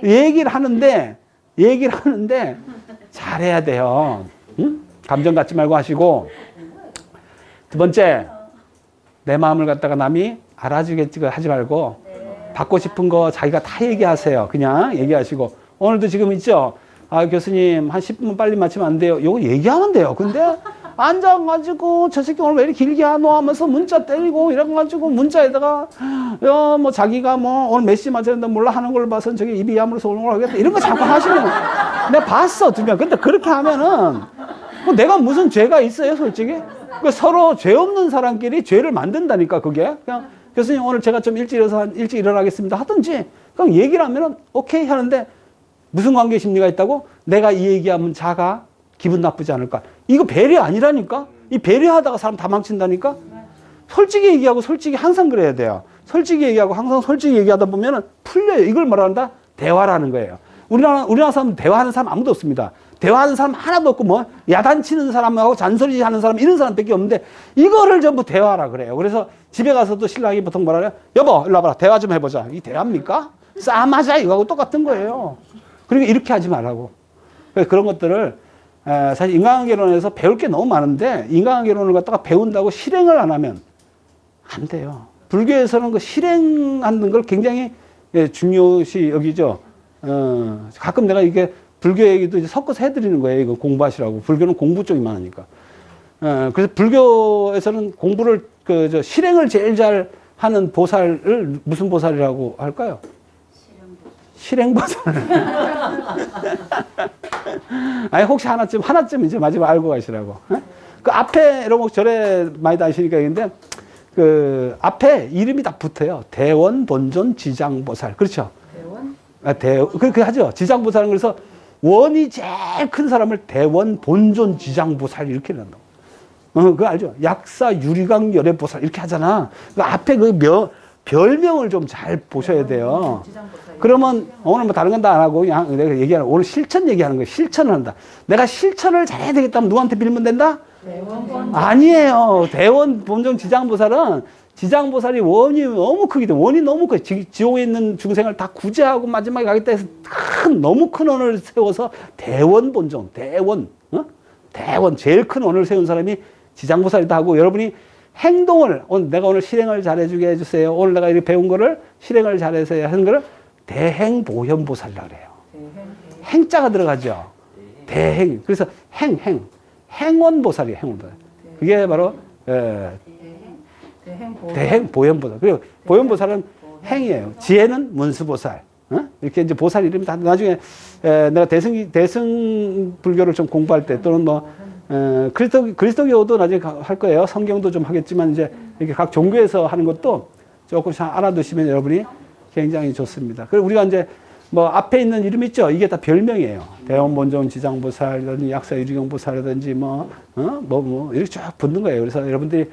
얘기를 하는데 잘해야 돼요. 응? 감정 갖지 말고 하시고. 두 번째, 내 마음을 갖다가 남이 알아주겠지 하지 말고 받고 싶은 거 자기가 다 얘기하세요. 그냥 얘기하시고. 오늘도 지금 있죠? 아, 교수님, 한 10분 빨리 마치면 안 돼요. 요거 얘기하면 돼요. 근데 앉아가지고, 저 새끼 오늘 왜 이렇게 길게 하노 하면서 문자 때리고, 이래가지고, 문자에다가, 뭐, 자기가 뭐, 오늘 몇 시 맞았는데 몰라 하는 걸 봐서 저기 입이 야물어서 오는 걸 하겠다. 이런 거 자꾸 하시면, 내가 봤어, 두 명. 근데 그렇게 하면은, 뭐 내가 무슨 죄가 있어요, 솔직히? 그 서로 죄 없는 사람끼리 죄를 만든다니까, 그게. 그냥, 교수님, 오늘 제가 좀 일찍 일어나겠습니다. 하든지, 그냥 얘기를 하면은, 오케이 하는데, 무슨 관계 심리가 있다고? 내가 이 얘기하면 자가 기분 나쁘지 않을까? 이거 배려 아니라니까? 이 배려하다가 사람 다 망친다니까? 솔직히 얘기하고 솔직히 항상 그래야 돼요. 솔직히 얘기하고 항상 솔직히 얘기하다 보면은 풀려요. 이걸 말한다? 대화라는 거예요. 우리나라 사람 대화하는 사람 아무도 없습니다. 대화하는 사람 하나도 없고 뭐 야단치는 사람하고 잔소리 하는 사람 이런 사람밖에 없는데 이거를 전부 대화라 그래요. 그래서 집에 가서도 신랑이 보통 뭐라 그래요? 여보, 일로 와봐라. 대화 좀 해보자. 이 대화입니까? 싸마자 이거하고 똑같은 거예요. 그러니까 이렇게 하지 말라고. 그런 것들을 사실 인간관계론에서 배울 게 너무 많은데 인간관계론을 갖다가 배운다고 실행을 안 하면 안 돼요. 불교에서는 그 실행하는 걸 굉장히 중요시 여기죠. 가끔 내가 이게 불교 얘기도 이제 섞어서 해드리는 거예요. 이거 공부하시라고. 불교는 공부 쪽이 많으니까. 그래서 불교에서는 공부를 실행을 제일 잘 하는 보살을 무슨 보살이라고 할까요? 실행보살. 아니, 혹시 하나쯤 이제 마지막 알고 가시라고. 그 앞에, 여러분 절에 많이 다니시니까 근데 그 앞에 이름이 다 붙어요. 대원, 본존, 지장보살. 그렇죠? 대원? 그렇게 하죠. 지장보살은 그래서 원이 제일 큰 사람을 대원, 본존, 지장보살 이렇게 한다고. 그거 알죠? 약사, 유리강, 열애보살 이렇게 하잖아. 그 앞에 별명을 좀 잘 보셔야 돼요. 그러면 오늘 뭐 다른 건 다 안 하고 그냥 내가 얘기하는 오늘 실천 얘기하는 거예요. 실천을 한다. 내가 실천을 잘해야 되겠다면 누구한테 빌면 된다? 아니에요. 대원, 본존, 지장보살은 지장보살이 원이 너무 크기 때문에 원이 너무 커요. 지옥에 있는 중생을 다 구제하고 마지막에 가겠다 해서 너무 큰 원을 세워서 대원, 본존, 대원, 대원 제일 큰 원을 세운 사람이 지장보살이다 하고 여러분이 행동을 내가 오늘 실행을 잘해주게 해주세요. 오늘 내가 이렇게 배운 거를 실행을 잘해서 하는 거를 대행보현보살이라고 그래요. 행자가 들어가죠. 대행. 그래서 행원보살이에요. 행원보살. 그게 바로 대행보현보살. 그리고 보현보살은 행이에요. 지혜는 문수보살. 이렇게 이제 보살 이름이 다 나중에 내가 대승 불교를 좀 공부할 때 또는 뭐 그리스도교도 나중에 할 거예요. 성경도 좀 하겠지만 이제 이렇게 각 종교에서 하는 것도 조금씩 알아두시면 여러분이 굉장히 좋습니다. 그리고 우리가 이제 뭐 앞에 있는 이름 있죠? 이게 다 별명이에요. 대원, 본존, 지장보살이라든지 약사, 유리경보살이라든지 뭐 이렇게 쫙 붙는 거예요. 그래서 여러분들이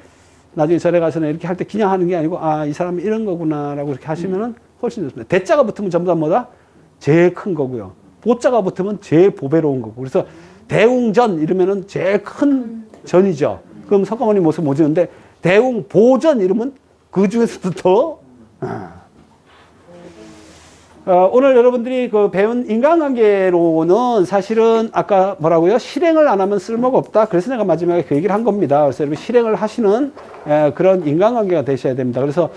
나중에 절에 가서는 이렇게 할 때 그냥 하는 게 아니고 아, 이 사람이 이런 거구나라고 이렇게 하시면은 훨씬 좋습니다. 대자가 붙으면 전부 다 뭐다? 제일 큰 거고요. 보자가 붙으면 제일 보배로운 거고. 그래서 대웅전 이러면은 제일 큰 전이죠. 그럼 석가모니 모습 못 지는데 대웅보전 이러면 그 중에서도 더 오늘 여러분들이 그 배운 인간관계로는 사실은 아까 뭐라고요? 실행을 안 하면 쓸모가 없다. 그래서 내가 마지막에 그 얘기를 한 겁니다. 그래서 여러분 실행을 하시는 그런 인간관계가 되셔야 됩니다. 그래서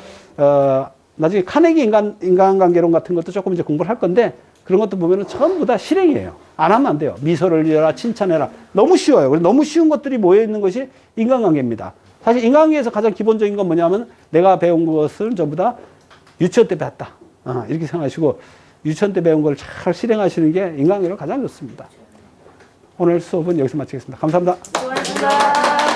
나중에 카네기 인간관계론 같은 것도 조금 이제 공부를 할 건데 그런 것도 보면은 전부 다 실행이에요. 안 하면 안 돼요. 미소를 지어라, 칭찬해라. 너무 쉬워요. 그래서 너무 쉬운 것들이 모여 있는 것이 인간관계입니다. 사실 인간관계에서 가장 기본적인 건 뭐냐면 내가 배운 것은 전부 다 유치원 때 배웠다. 이렇게 생각하시고 유치원 때 배운 걸 잘 실행하시는 게 인간관계로 가장 좋습니다. 오늘 수업은 여기서 마치겠습니다. 감사합니다. 수고하셨습니다.